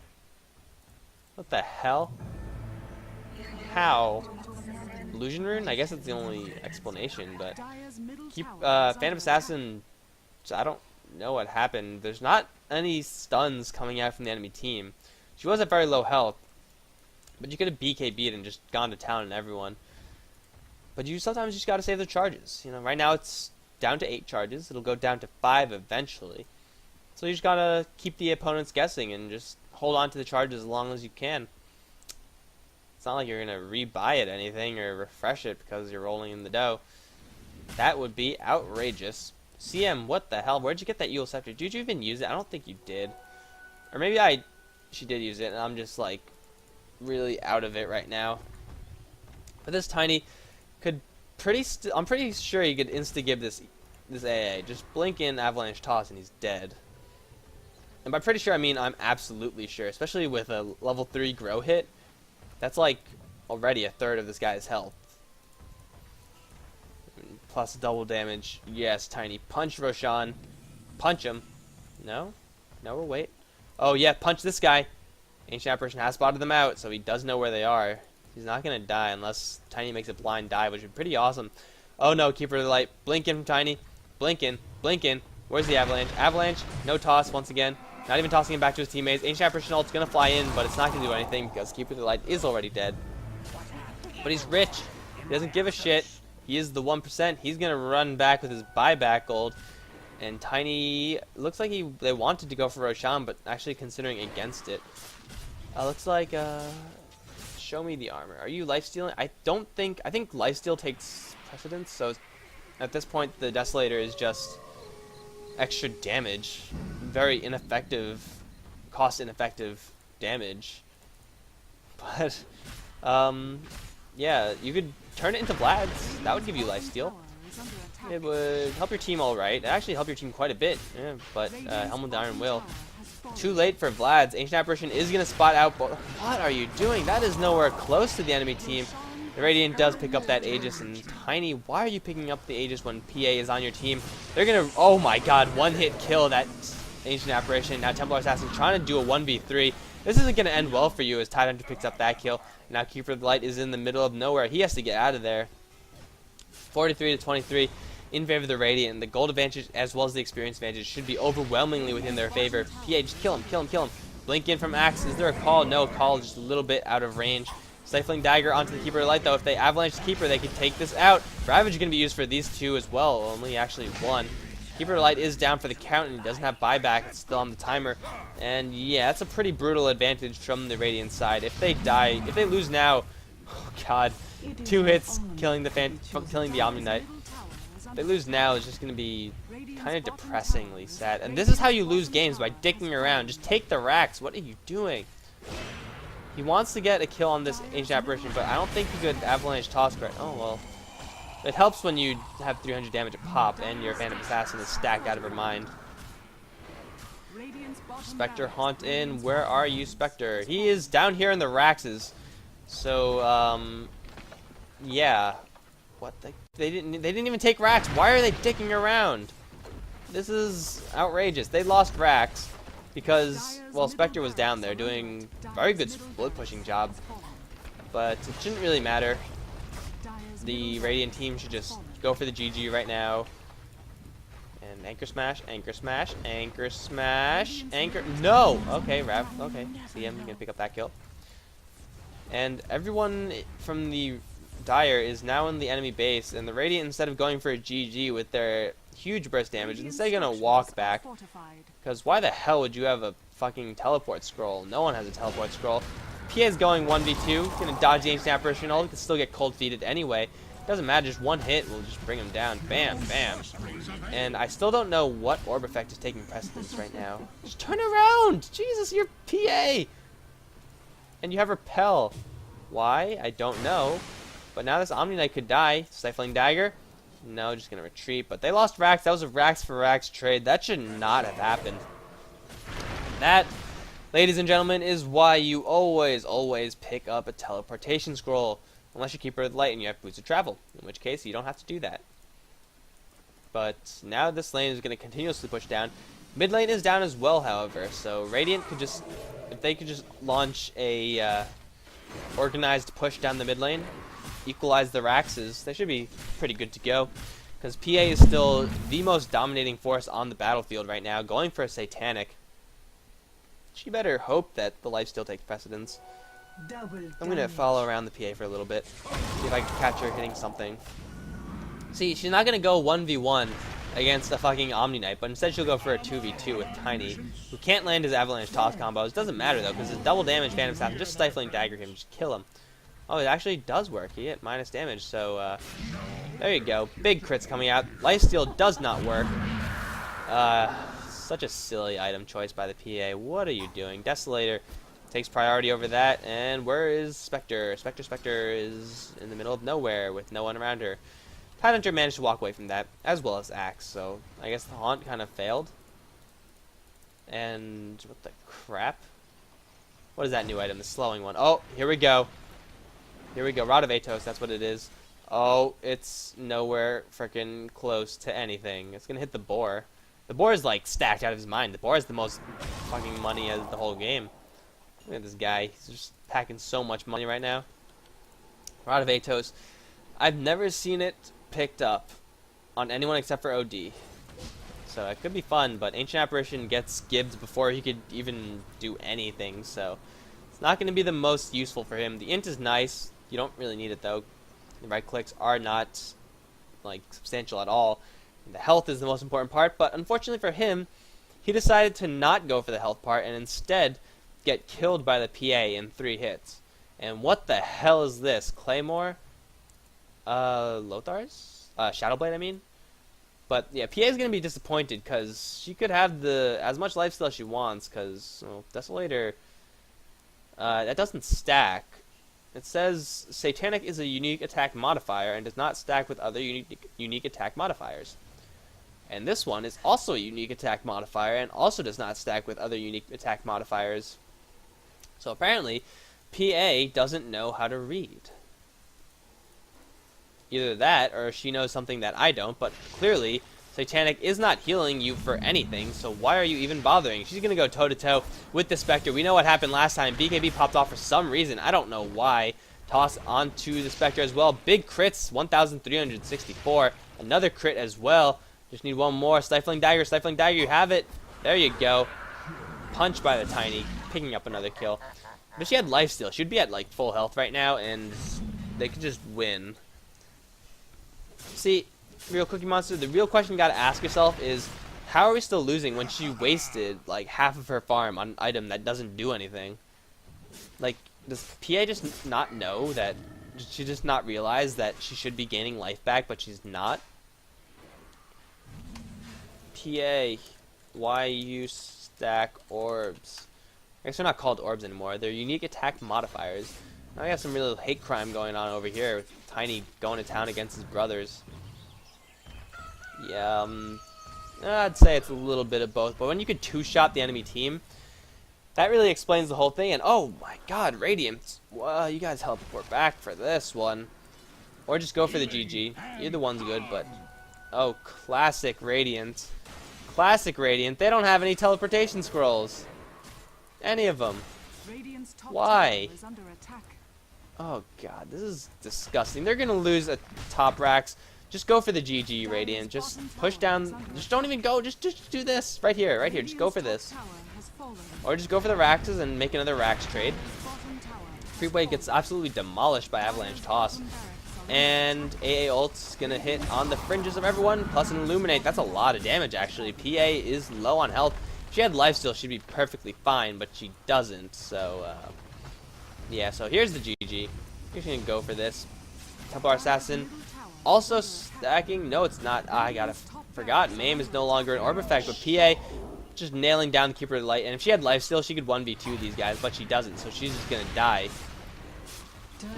What the hell? How? Illusion Rune? I guess that's the only explanation, but... Phantom Assassin... I don't know what happened. There's not any stuns coming out from the enemy team. She was at very low health. But you could have BKB'd and just gone to town on everyone. But you sometimes just gotta save the charges. You know, right now it's down to 8 charges. It'll go down to 5 eventually. So you just gotta keep the opponents guessing and just hold on to the charges as long as you can. It's not like you're gonna rebuy it anything or refresh it because you're rolling in the dough. That would be outrageous. CM, what the hell? Where'd you get that Eul Scepter? Did you even use it? I don't think you did. Or maybe she did use it, and I'm just like really out of it right now. But this Tiny could I'm pretty sure he could insta-give this AA. Just blink in Avalanche Toss and he's dead. And by pretty sure I mean I'm absolutely sure, especially with a level 3 grow hit. That's like already a third of this guy's health. Plus double damage. Yes, Tiny. Punch Roshan. Punch him. No? No, we'll wait. Oh yeah, punch this guy. Ancient Apparition has spotted them out, so he does know where they are. He's not going to die unless Tiny makes a blind dive, which would be pretty awesome. Oh no, Keeper of the Light. Blink in from Tiny. Blink in. Blink in. Where's the Avalanche? Avalanche. No toss once again. Not even tossing him back to his teammates. Ancient Apparition ult's going to fly in, but it's not going to do anything because Keeper of the Light is already dead. But he's rich. He doesn't give a shit. He is the 1%. He's going to run back with his buyback gold. And Tiny, looks like they wanted to go for Roshan, but actually considering against it. Looks like, show me the armor. Are you lifestealing? I think lifesteal takes precedence, so at this point the Desolator is just extra damage. Very ineffective, cost-ineffective damage. But, yeah, you could turn it into Vlad's. That would give you lifesteal. It would help your team alright. It actually help your team quite a bit, yeah, but Helm with Iron will. Too late for Vlad's. Ancient Apparition is going to spot out. What are you doing? That is nowhere close to the enemy team. The Radiant does pick up that Aegis, and Tiny, why are you picking up the Aegis when PA is on your team? They're going to, oh my god, one-hit kill that Ancient Apparition. Now Templar Assassin trying to do a 1v3. This isn't going to end well for you as Tidehunter picks up that kill. Now Keeper of the Light is in the middle of nowhere. He has to get out of there. 43 to 23. In favor of the Radiant. The gold advantage as well as the experience advantage should be overwhelmingly within their favor. PA, just kill him, kill him, kill him. Blink in from Axe. Is there a call? No call, just a little bit out of range. Stifling Dagger onto the Keeper of Light, though. If they avalanche the Keeper, they can take this out. Ravage is going to be used for these two as well. Only actually one. Keeper of Light is down for the count, and he doesn't have buyback. It's still on the timer. And yeah, that's a pretty brutal advantage from the Radiant side. If they die, if they lose now, oh god, 2 hits killing the Omni Knight. If they lose now, it's just going to be kind of depressingly sad. And this is how you lose games, by dicking around. Just take the racks. What are you doing? He wants to get a kill on this Ancient Apparition, but I don't think he could Avalanche Toss correct. Oh, well. It helps when you have 300 damage a pop and your Phantom Assassin is stacked out of her mind. Spectre Haunt in. Where are you, Spectre? He is down here in the Raxes. So, yeah. What the... They didn't even take Rax. Why are they dicking around? This is outrageous. They lost Rax because, well, Spectre was down there doing a very good split pushing job. But it shouldn't really matter. The Radiant team should just go for the GG right now. And anchor smash, anchor smash, anchor smash, anchor... No! Okay, Rav. Okay. CM can pick up that kill. And everyone from the Dire is now in the enemy base, and the Radiant, instead of going for a GG with their huge burst damage, instead gonna walk back. Because why the hell would you have a fucking teleport scroll? No one has a teleport scroll. PA is going 1v2, gonna dodge the Ancient Apparition ult, can still get cold feeted anyway. Doesn't matter, just one hit will just bring him down. Bam, bam. And I still don't know what orb effect is taking precedence right now. Just turn around! Jesus, you're PA! And you have Repel. Why? I don't know. But now this Omni Knight could die. Stifling Dagger? No, just gonna retreat. But they lost Rax. That was a Rax for Rax trade. That should not have happened. That, ladies and gentlemen, is why you always pick up a teleportation scroll. Unless you keep her with light and you have boots of travel. In which case, you don't have to do that. But now this lane is gonna continuously push down. Mid lane is down as well, however. So Radiant could just, if they could just launch a organized push down the mid lane, equalize the Raxes, they should be pretty good to go. Because PA is still the most dominating force on the battlefield right now, going for a Satanic. She better hope that the lifesteal takes precedence. I'm going to follow around the PA for a little bit, see if I can catch her hitting something. See, she's not going to go 1v1 against a fucking Omni Knight, but instead she'll go for a 2v2 with Tiny, who can't land his Avalanche Toss combos. Doesn't matter though, because his double damage Phantom Assassin, just Stifling Dagger him, just kill him. Oh, it actually does work. He hit minus damage, so there you go. Big crits coming out. Lifesteal does not work. Such a silly item choice by the PA. What are you doing? Desolator takes priority over that, and where is Spectre? Spectre is in the middle of nowhere with no one around her. Tidehunter managed to walk away from that, as well as Axe, so I guess the Haunt kind of failed. And what the crap? What is that new item? The slowing one. Oh, here we go. Here we go. Rod of Atos, that's what it is. Oh, it's nowhere freaking close to anything. It's going to hit the boar. The boar is like stacked out of his mind. The boar has the most fucking money of the whole game. Look at this guy. He's just packing so much money right now. Rod of Atos. I've never seen it picked up on anyone except for OD. So it could be fun, but Ancient Apparition gets gibbed before he could even do anything, so it's not going to be the most useful for him. The int is nice. You don't really need it, though. The right clicks are not like substantial at all. The health is the most important part, but unfortunately for him, he decided to not go for the health part and instead get killed by the PA in 3 hits. And what the hell is this? Claymore? Lothar's? Shadowblade, I mean? But yeah, PA is going to be disappointed because she could have as much lifesteal as she wants because Desolator, that doesn't stack. It says Satanic is a unique attack modifier and does not stack with other unique attack modifiers. And this one is also a unique attack modifier and also does not stack with other unique attack modifiers. So apparently, PA doesn't know how to read. Either that, or she knows something that I don't, but clearly, Satanic is not healing you for anything, so why are you even bothering? She's going to go toe-to-toe with the Spectre. We know what happened last time. BKB popped off for some reason. I don't know why. Toss onto the Spectre as well. Big crits, 1,364. Another crit as well. Just need one more. Stifling Dagger, Stifling Dagger, you have it. There you go. Punch by the Tiny, picking up another kill. But she had lifesteal. She'd be at like full health right now, and they could just win. See, real Cookie Monster, the real question you gotta ask yourself is, how are we still losing when she wasted like half of her farm on an item that doesn't do anything? Like, does PA just not know that? Does she just not realize that she should be gaining life back, but she's not? PA, why you stack orbs? I guess they're not called orbs anymore. They're unique attack modifiers. Now we have some real hate crime going on over here with Tiny going to town against his brothers. Yeah, I'd say it's a little bit of both. But when you could two-shot the enemy team, that really explains the whole thing. And oh my god, Radiant. Well, you guys help we're back for this one. Or just go for the GG. Either one's good, but... Oh, classic Radiant. Classic Radiant. They don't have any teleportation scrolls. Any of them. Why? Oh god, this is disgusting. They're gonna lose a top racks. Just go for the GG, Radiant. Just push down. Just don't even go. Just do this right here, right here. Just go for this. Or just go for the Raxes and make another Rax trade. Freeway gets absolutely demolished by Avalanche Toss. And AA ult's gonna hit on the fringes of everyone, plus an Illuminate. That's a lot of damage, actually. PA is low on health. If she had lifesteal, she'd be perfectly fine, but she doesn't, so, yeah, so here's the GG. You're gonna go for this. Templar Assassin. Also stacking. No, it's not. Forgot. Maim is no longer an orb effect, but PA just nailing down the Keeper of the Light. And if she had lifesteal, she could 1v2 these guys, but she doesn't, so she's just gonna die.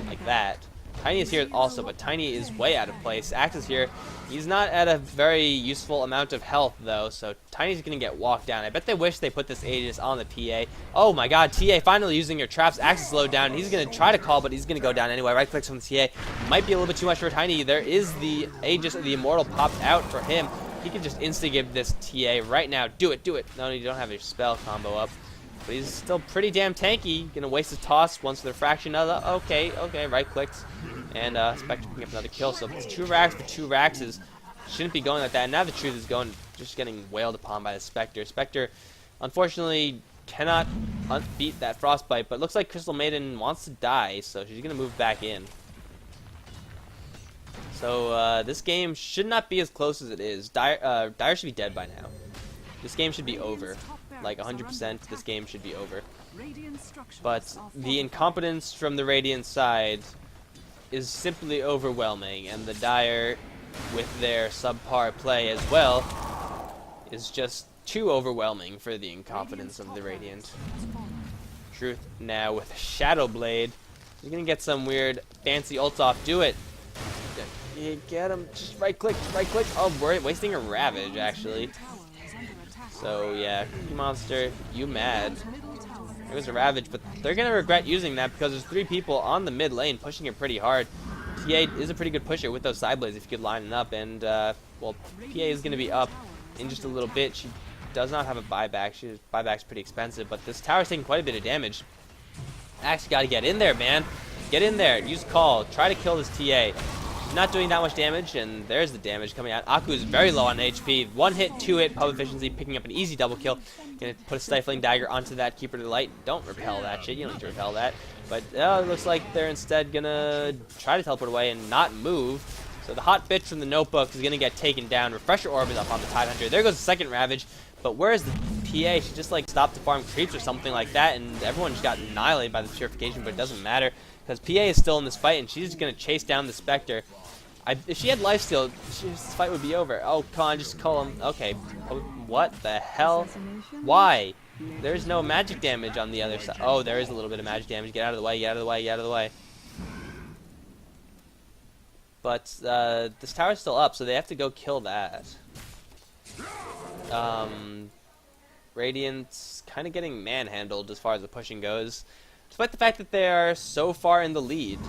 Like that. Tiny is here also, but Tiny is way out of place. Axe is here. He's not at a very useful amount of health, though, so Tiny's going to get walked down. I bet they wish they put this Aegis on the PA. Oh my god, TA finally using your traps. Axe is slowed down. He's going to try to call, but he's going to go down anyway. Right clicks from the TA. Might be a little bit too much for Tiny. There is the Aegis of the Immortal popped out for him. He can just insta-give this TA right now. Do it, do it. No, you don't have your spell combo up. But he's still pretty damn tanky. Gonna waste his toss once the fraction of the... Okay, right clicks. And Spectre picking up another kill. So it's 2 racks for 2 racks shouldn't be going like that. Now the truth is just getting wailed upon by the Spectre. Spectre, unfortunately, cannot beat that Frostbite, but it looks like Crystal Maiden wants to die, so she's gonna move back in. So this game should not be as close as it is. Dire should be dead by now. This game should be over. Like 100%, this game should be over. But the incompetence from the Radiant side is simply overwhelming, and the Dire, with their subpar play as well, is just too overwhelming for the incompetence of the Radiant. Truth now with Shadow Blade. He's gonna get some weird fancy ults off. Do it. You get him. Just right click. Just right click. Oh, we're wasting a Ravage actually. So yeah, Cookie Monster, you mad? It was a Ravage, but they're gonna regret using that because there's 3 people on the mid lane pushing it pretty hard. PA is a pretty good pusher with those side blades if you could line it up, and well, PA is gonna be up in just a little bit. She does not have a buyback. Buyback's pretty expensive, but this tower's taking quite a bit of damage. Axe, got to get in there, man. Get in there. Use call. Try to kill this TA. She's not doing that much damage, and there's the damage coming out. Aku's very low on HP. 1 hit, 2 hit, pub efficiency, picking up an easy double kill. Gonna put a stifling dagger onto that Keeper to the Light. Don't repel that shit. You don't need to repel that. But it looks like they're instead gonna try to teleport away and not move. So the hot bitch from the notebook is gonna get taken down. Refresher orb is up on the Tidehunter. There goes the second Ravage. But where's the PA? She just like stopped to farm creeps or something like that, and everyone just got annihilated by the purification, but it doesn't matter because PA is still in this fight, and she's gonna chase down the Spectre. If she had lifesteal, this fight would be over. Oh, come on, just call him. Okay, what the hell? Why? There's no magic damage on the other side. Oh, there is a little bit of magic damage. Get out of the way, get out of the way, get out of the way. But this tower's still up, so they have to go kill that. Radiant's kind of getting manhandled as far as the pushing goes, despite the fact that they are so far in the lead.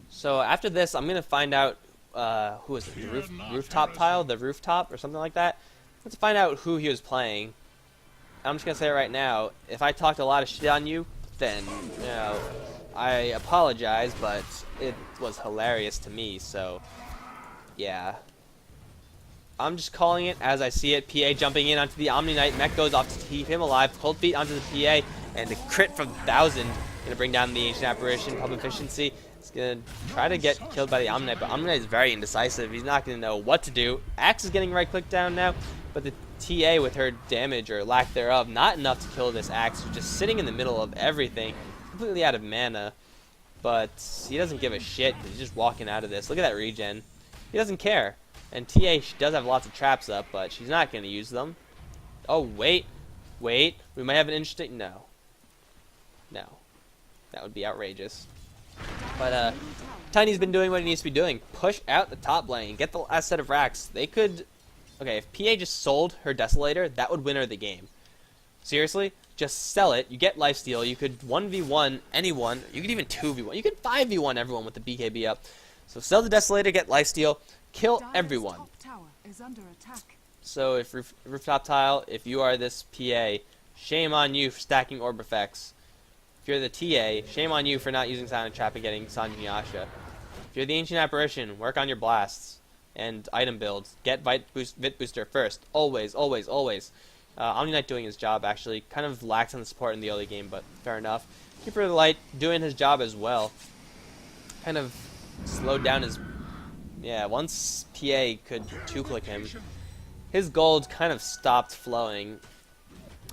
So after this, I'm gonna find out who is it? The rooftop tile, the rooftop or something like that. Let's find out who he was playing. I'm just gonna say it right now. If I talked a lot of shit on you, then you know I apologize, but it was hilarious to me. So yeah. I'm just calling it as I see it. PA jumping in onto the Omni Knight. Mech goes off to keep him alive. Cold Feet onto the PA. And the crit from 1000. Going to bring down the Ancient Apparition. Pub efficiency. He's going to try to get killed by the Omni Knight. But Omni Knight is very indecisive. He's not going to know what to do. Axe is getting right click down now. But the TA with her damage or lack thereof, not enough to kill this Axe. Who's just sitting in the middle of everything. Completely out of mana. But he doesn't give a shit. He's just walking out of this. Look at that regen. He doesn't care. And TA, she does have lots of traps up, but she's not going to use them. Oh, wait. Wait. We might have an interesting... No. No. That would be outrageous. But, Tiny's been doing what he needs to be doing. Push out the top lane. Get the last set of racks. They could... Okay, if PA just sold her Desolator, that would win her the game. Seriously? Just sell it. You get lifesteal. You could 1v1 anyone. You could even 2v1. You could 5v1 everyone with the BKB up. So sell the Desolator, get lifesteal. Kill everyone. So if rooftop tile, if you are this PA, shame on you for stacking orb effects. If you're the TA, shame on you for not using Silent Trap and getting Sanjin Yasha. If you're the Ancient Apparition, work on your blasts and item builds. Get Vit Booster first. Always, always, always. Omni Knight doing his job actually. Kind of lacks on the support in the early game, but fair enough. Keeper of the Light doing his job as well. Kind of slowed down his... Yeah, once PA could 2-click him, his gold kind of stopped flowing.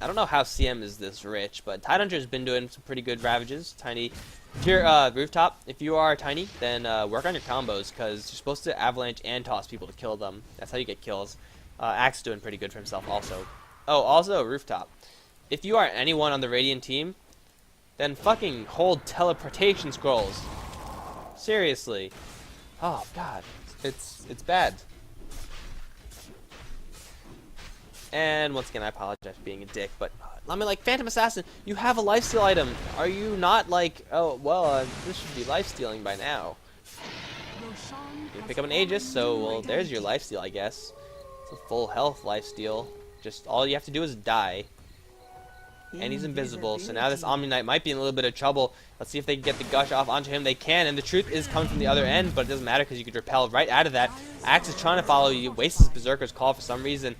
I don't know how CM is this rich, but Tidehunter's been doing some pretty good ravages. Tiny, if you're rooftop, if you are Tiny, then work on your combos, because you're supposed to avalanche and toss people to kill them. That's how you get kills. Axe doing pretty good for himself also. Oh, also rooftop. If you are anyone on the Radiant team, then fucking hold teleportation scrolls. Seriously. Oh god, it's bad. And once again, I apologize for being a dick, but I mean, like, Phantom Assassin, you have a lifesteal item. Are you not like, oh well, this should be lifestealing by now? You pick up an Aegis, so well, there's your lifesteal, I guess. It's a full health lifesteal. Just all you have to do is die. And he's invisible, so now this Omni Knight might be in a little bit of trouble. Let's see if they can get the gush off onto him. They can, and the truth is coming from the other end, but it doesn't matter because you could repel right out of that. Axe is trying to follow you, wastes his Berserker's Call for some reason.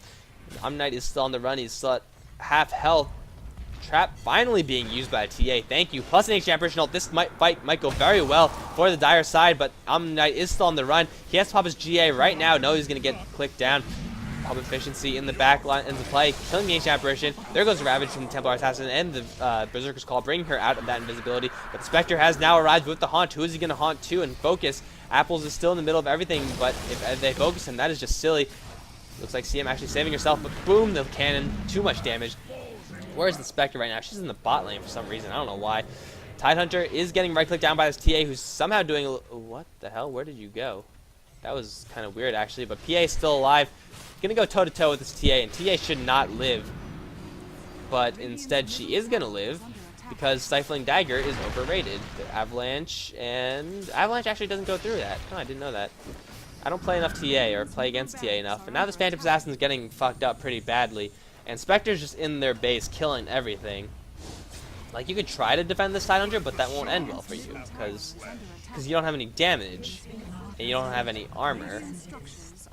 Omni Knight is still on the run. He's still at half health. Trap finally being used by a TA. Thank you. Plus an Ancient Apparition ult. This fight might go very well for the Dire side, but Omni Knight is still on the run. He has to pop his GA right now. No, he's going to get clicked down. Pub efficiency in the back line into play, killing the Ancient Apparition. There goes the Ravage from the Templar Assassin and the Berserker's Call, bringing her out of that invisibility. But the Spectre has now arrived with the Haunt. Who is he going to haunt to and focus? Apples is still in the middle of everything, but if they focus him, that is just silly. Looks like CM actually saving herself, but boom, the cannon, too much damage. Where's the Spectre right now? She's in the bot lane for some reason. I don't know why. Tidehunter is getting right-clicked down by this TA, who's somehow doing what the hell? Where did you go? That was kind of weird, actually, but PA is still alive. Gonna go toe-to-toe with this TA, and TA should not live. But instead, she is gonna live, because Stifling Dagger is overrated. The Avalanche, and Avalanche actually doesn't go through that. Oh, I didn't know that. I don't play enough TA, or play against TA enough, and now this Phantom Assassin's getting fucked up pretty badly. And Spectre's just in their base, killing everything. Like, you could try to defend this Tidehunter, but that won't end well for you, because you don't have any damage, and you don't have any armor,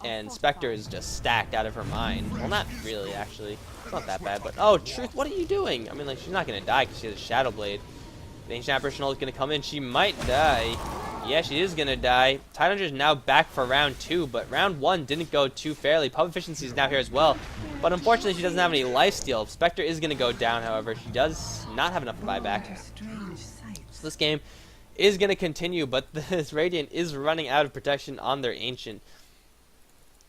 and Spectre is just stacked out of her mind. Well, not really, actually. It's not that bad, but... Oh, Truth, what are you doing? I mean, like, she's not going to die because she has a Shadow Blade. The Ancient Apparition is going to come in. She might die. Yeah, she is going to die. Tidehunter is now back for round 2, but round 1 didn't go too fairly. Pub efficiency is now here as well, but unfortunately she doesn't have any lifesteal. Spectre is going to go down, however. She does not have enough to buy back. So this game is going to continue, but this Radiant is running out of protection on their Ancient.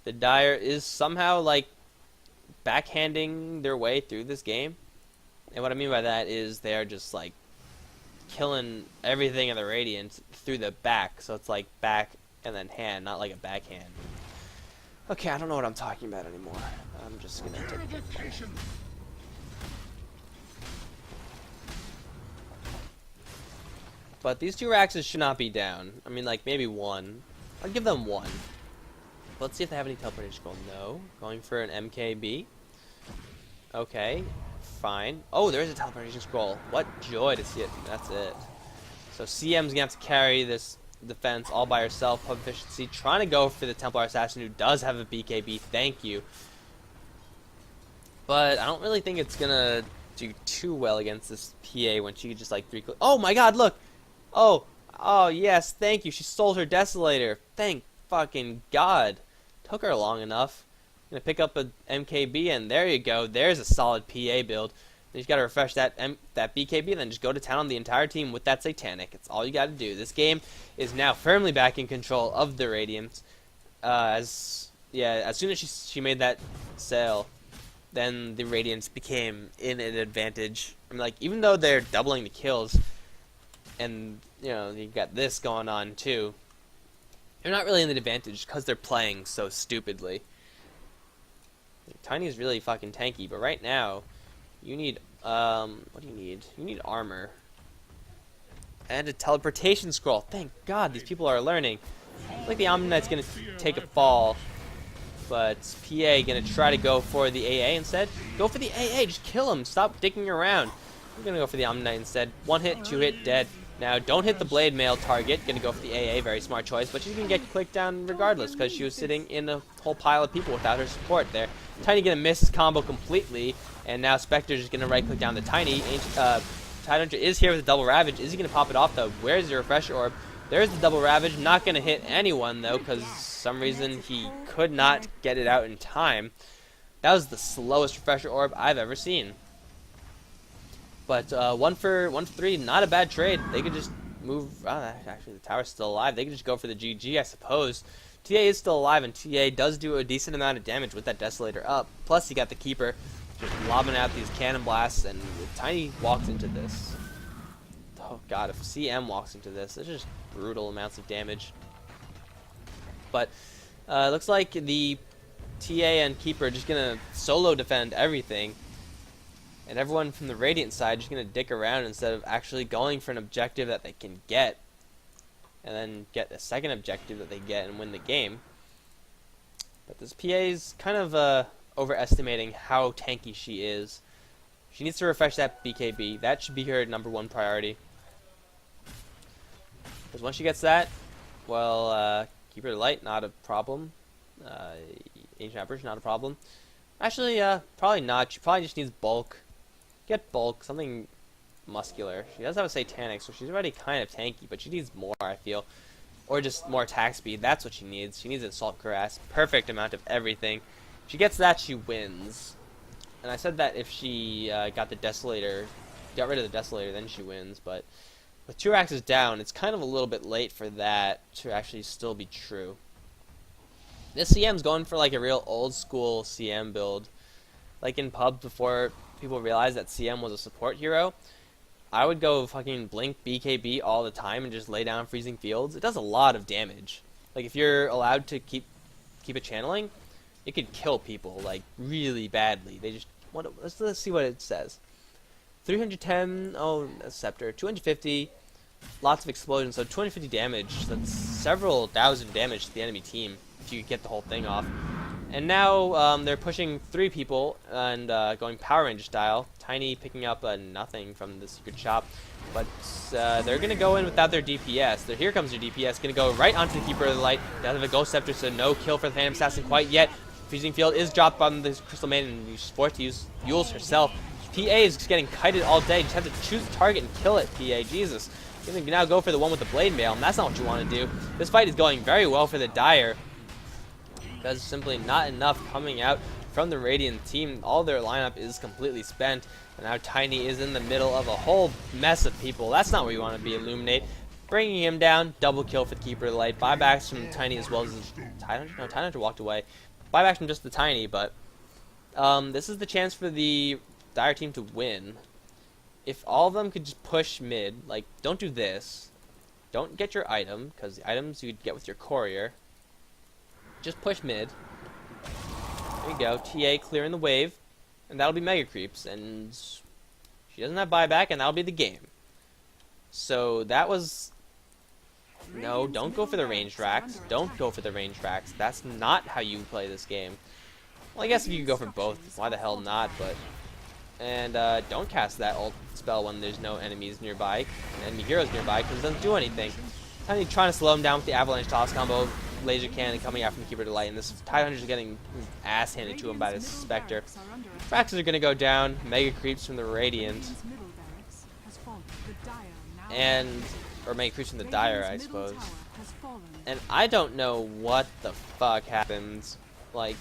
The Dire is somehow, like, backhanding their way through this game. And what I mean by that is they're just, like, killing everything in the Radiant through the back. So it's like back and then hand, not like a backhand. Okay, I don't know what I'm talking about anymore. I'm just going to take it. But these two Raxes should not be down. I mean, like, maybe one. I'll give them one. Let's see if they have any teleportation scroll. No. Going for an MKB. Okay. Fine. Oh, there is a teleportation scroll. What joy to see it. That's it. So CM's gonna have to carry this defense all by herself. Pub efficiency. Trying to go for the Templar Assassin, who does have a BKB. Thank you. But I don't really think it's gonna do too well against this PA when she could just like 3-click. Oh my god, look! Oh, yes, thank you. She stole her Desolator. Thank fucking god. Took her long enough. Gonna pick up a MKB, and there you go. There's a solid PA build. Then you gotta refresh that BKB, and then just go to town on the entire team with that Satanic. It's all you gotta do. This game is now firmly back in control of the Radiant. As soon as she made that sale, then the Radiants became in an advantage. I mean, like, even though they're doubling the kills, and you know you got this going on too, they're not really in the advantage because they're playing so stupidly. Tiny is really fucking tanky, but right now, you need, what do you need? You need armor. And a teleportation scroll. Thank god these people are learning. Looks like the Omni-Knight's gonna take a fall, but PA gonna try to go for the AA instead. Go for the AA, just kill him, stop dicking around. I'm gonna go for the Omni-Knight instead. 1 hit, 2 hit, dead. Now, don't hit the blade mail target. Gonna go for the AA, very smart choice, but she's gonna get clicked down regardless because she was sitting in a whole pile of people without her support there. Tiny gonna miss his combo completely, and now Spectre's just gonna right click down the Tiny. Tidehunter is here with a double Ravage. Is he gonna pop it off though? Where's the Refresher Orb? There's the double Ravage. Not gonna hit anyone though, because some reason he could not get it out in time. That was the slowest Refresher Orb I've ever seen. But 1 for 3, not a bad trade. They could just move. Oh, actually, the tower's still alive. They could just go for the GG, I suppose. TA is still alive, and TA does do a decent amount of damage with that Desolator up. Plus, he got the Keeper just lobbing out these cannon blasts, and if Tiny walks into this, oh god, if CM walks into this, it's just brutal amounts of damage. But looks like the TA and Keeper are just gonna solo defend everything. And everyone from the Radiant side is just going to dick around instead of actually going for an objective that they can get. And then get a second objective that they get and win the game. But this PA is kind of overestimating how tanky she is. She needs to refresh that BKB. That should be her #1 priority. Because once she gets that, well, keep her light, not a problem. Ancient Apparition, not a problem. Actually, probably not. She probably just needs bulk. Get bulk, something muscular. She does have a Satanic, so she's already kind of tanky, but she needs more, I feel. Or just more attack speed. That's what she needs. She needs an Assault Cuirass. Perfect amount of everything. she gets that, she wins. And I said that if she got rid of the Desolator, then she wins. But with 2 axes down, it's kind of a little bit late for that to actually still be true. This CM's going for like a real old school CM build. Like in pubs before people realized that CM was a support hero, I would go fucking blink BKB all the time and just lay down freezing fields. It does a lot of damage. Like if you're allowed to keep it channeling, it could kill people like really badly. They just let's see what it says. 310, oh, a scepter, 250, lots of explosions, so 250 damage. That's several thousand damage to the enemy team if you get the whole thing off. And now they're pushing 3 people and going Power Ranger style. Tiny picking up nothing from the secret shop. But they're going to go in without their DPS. Here comes their DPS. Going to go right onto the Keeper of the Light. Doesn't have a Ghost Scepter, so no kill for the Phantom Assassin quite yet. Freezing Field is dropped on the Crystal Maiden, and she's forced to use Yules herself. PA is just getting kited all day. You just have to choose the target and kill it, PA. Jesus. You're going to now go for the one with the Blade Mail, and that's not what you want to do. This fight is going very well for the Dire. There's simply not enough coming out from the Radiant team. All their lineup is completely spent. And now Tiny is in the middle of a whole mess of people. That's not where you want to be, Illuminate. Bringing him down. Double kill for the Keeper of the Light. Buybacks from Tiny as well as Tidehunter. No, Tidehunter walked away. Buybacks from just the Tiny, but this is the chance for the Dire team to win. If all of them could just push mid, like, don't do this. Don't get your item, because the items you'd get with your courier. Just push mid. There you go. TA clearing the wave. And that'll be Mega Creeps. And she doesn't have buyback, and that'll be the game. So that was... No, don't go for the ranged racks. Don't go for the ranged racks. That's not how you play this game. Well, I guess if you could go for both, why the hell not? But and don't cast that ult spell when there's no enemies nearby, enemy heroes nearby, because it doesn't do anything. Tiny trying to slow him down with the avalanche toss combo. Laser cannon coming out from Keeper of the Light, and this Tidehunter is getting ass handed to him by this Spectre. Fraxes are going to go down. Mega Creeps from the Radiant. Or Mega Creeps from the Dire, I suppose. And I don't know what the fuck happens. Like,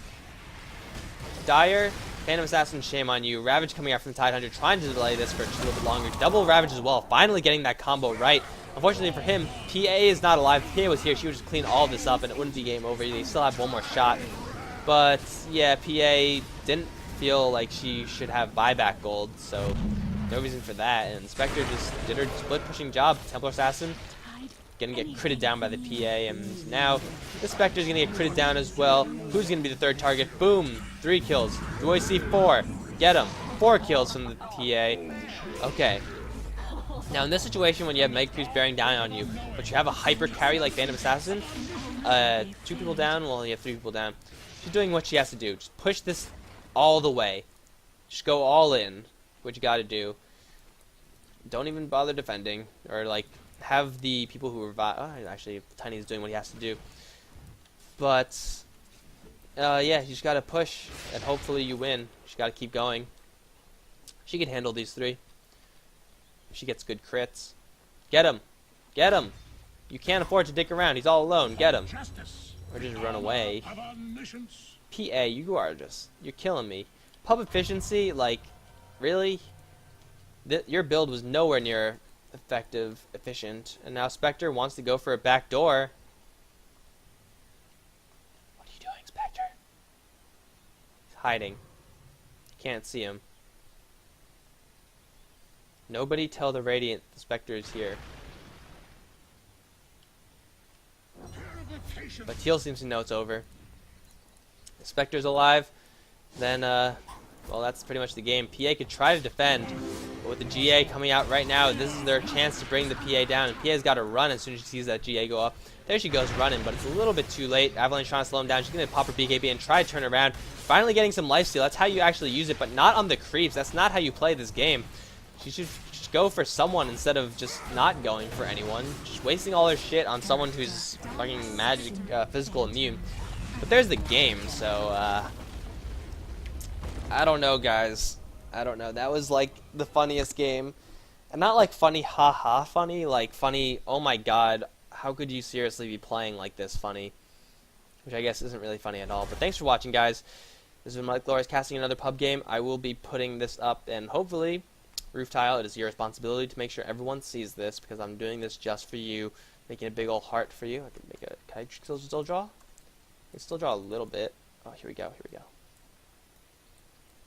Dire, Phantom Assassin, shame on you. Ravage coming out from the Tidehunter, trying to delay this for just a little bit longer. Double Ravage as well, finally getting that combo right. Unfortunately for him, PA is not alive. If PA was here, she would just clean all this up and it wouldn't be game over. They still have one more shot. But, yeah, PA didn't feel like she should have buyback gold, so no reason for that. And Spectre just did her split pushing job. Templar Assassin gonna get critted down by the PA, and now the Spectre's gonna get critted down as well. Who's gonna be the third target? Boom! 3 kills. Do I see 4? Get him. 4 kills from the PA. Okay. Now in this situation, when you have Mega Creeps bearing down on you, but you have a hyper carry like Phantom Assassin, 2 people down, well you have 3 people down. She's doing what she has to do. Just push this all the way. Just go all in. What you gotta do. Don't even bother defending, or like have the people who revive. Oh, actually, Tiny's doing what he has to do. But yeah, you just gotta push, and hopefully you win. You just gotta keep going. She can handle these 3. If she gets good crits, get him, get him. You can't afford to dick around. He's all alone. Get him, or just run away. PA, you're killing me. Pub efficiency, like, really? Your build was nowhere near effective, efficient, and now Spectre wants to go for a back door. What are you doing, Spectre? He's hiding. Can't see him. Nobody tell the Radiant the Spectre is here. But Teal seems to know it's over. The Spectre's alive, then well, that's pretty much the game. PA could try to defend, but with the GA coming out right now, this is their chance to bring the PA down, and PA's got to run as soon as she sees that GA go up. There she goes running, but it's a little bit too late. Avalanche trying to slow him down. She's going to pop her BKB and try to turn around. Finally getting some lifesteal. That's how you actually use it, but not on the creeps. That's not how you play this game. She should just go for someone instead of just not going for anyone. Just wasting all her shit on someone who's fucking magic, physical immune. But there's the game, so I don't know, guys. I don't know. That was like the funniest game. And not like funny, haha funny, like funny, oh my god, how could you seriously be playing like this funny? Which I guess isn't really funny at all. But thanks for watching, guys. This has been Mike Lorus casting another pub game. I will be putting this up, and hopefully, Roof Tile, it is your responsibility to make sure everyone sees this, because I'm doing this just for you, making a big old heart for you. I can make a, can I still draw? I can still draw a little bit. Oh, here we go, here we go.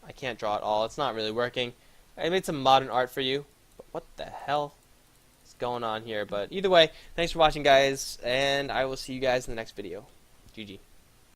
I can't draw at all. It's not really working. I made some modern art for you, but what the hell is going on here? But either way, thanks for watching, guys, and I will see you guys in the next video. GG.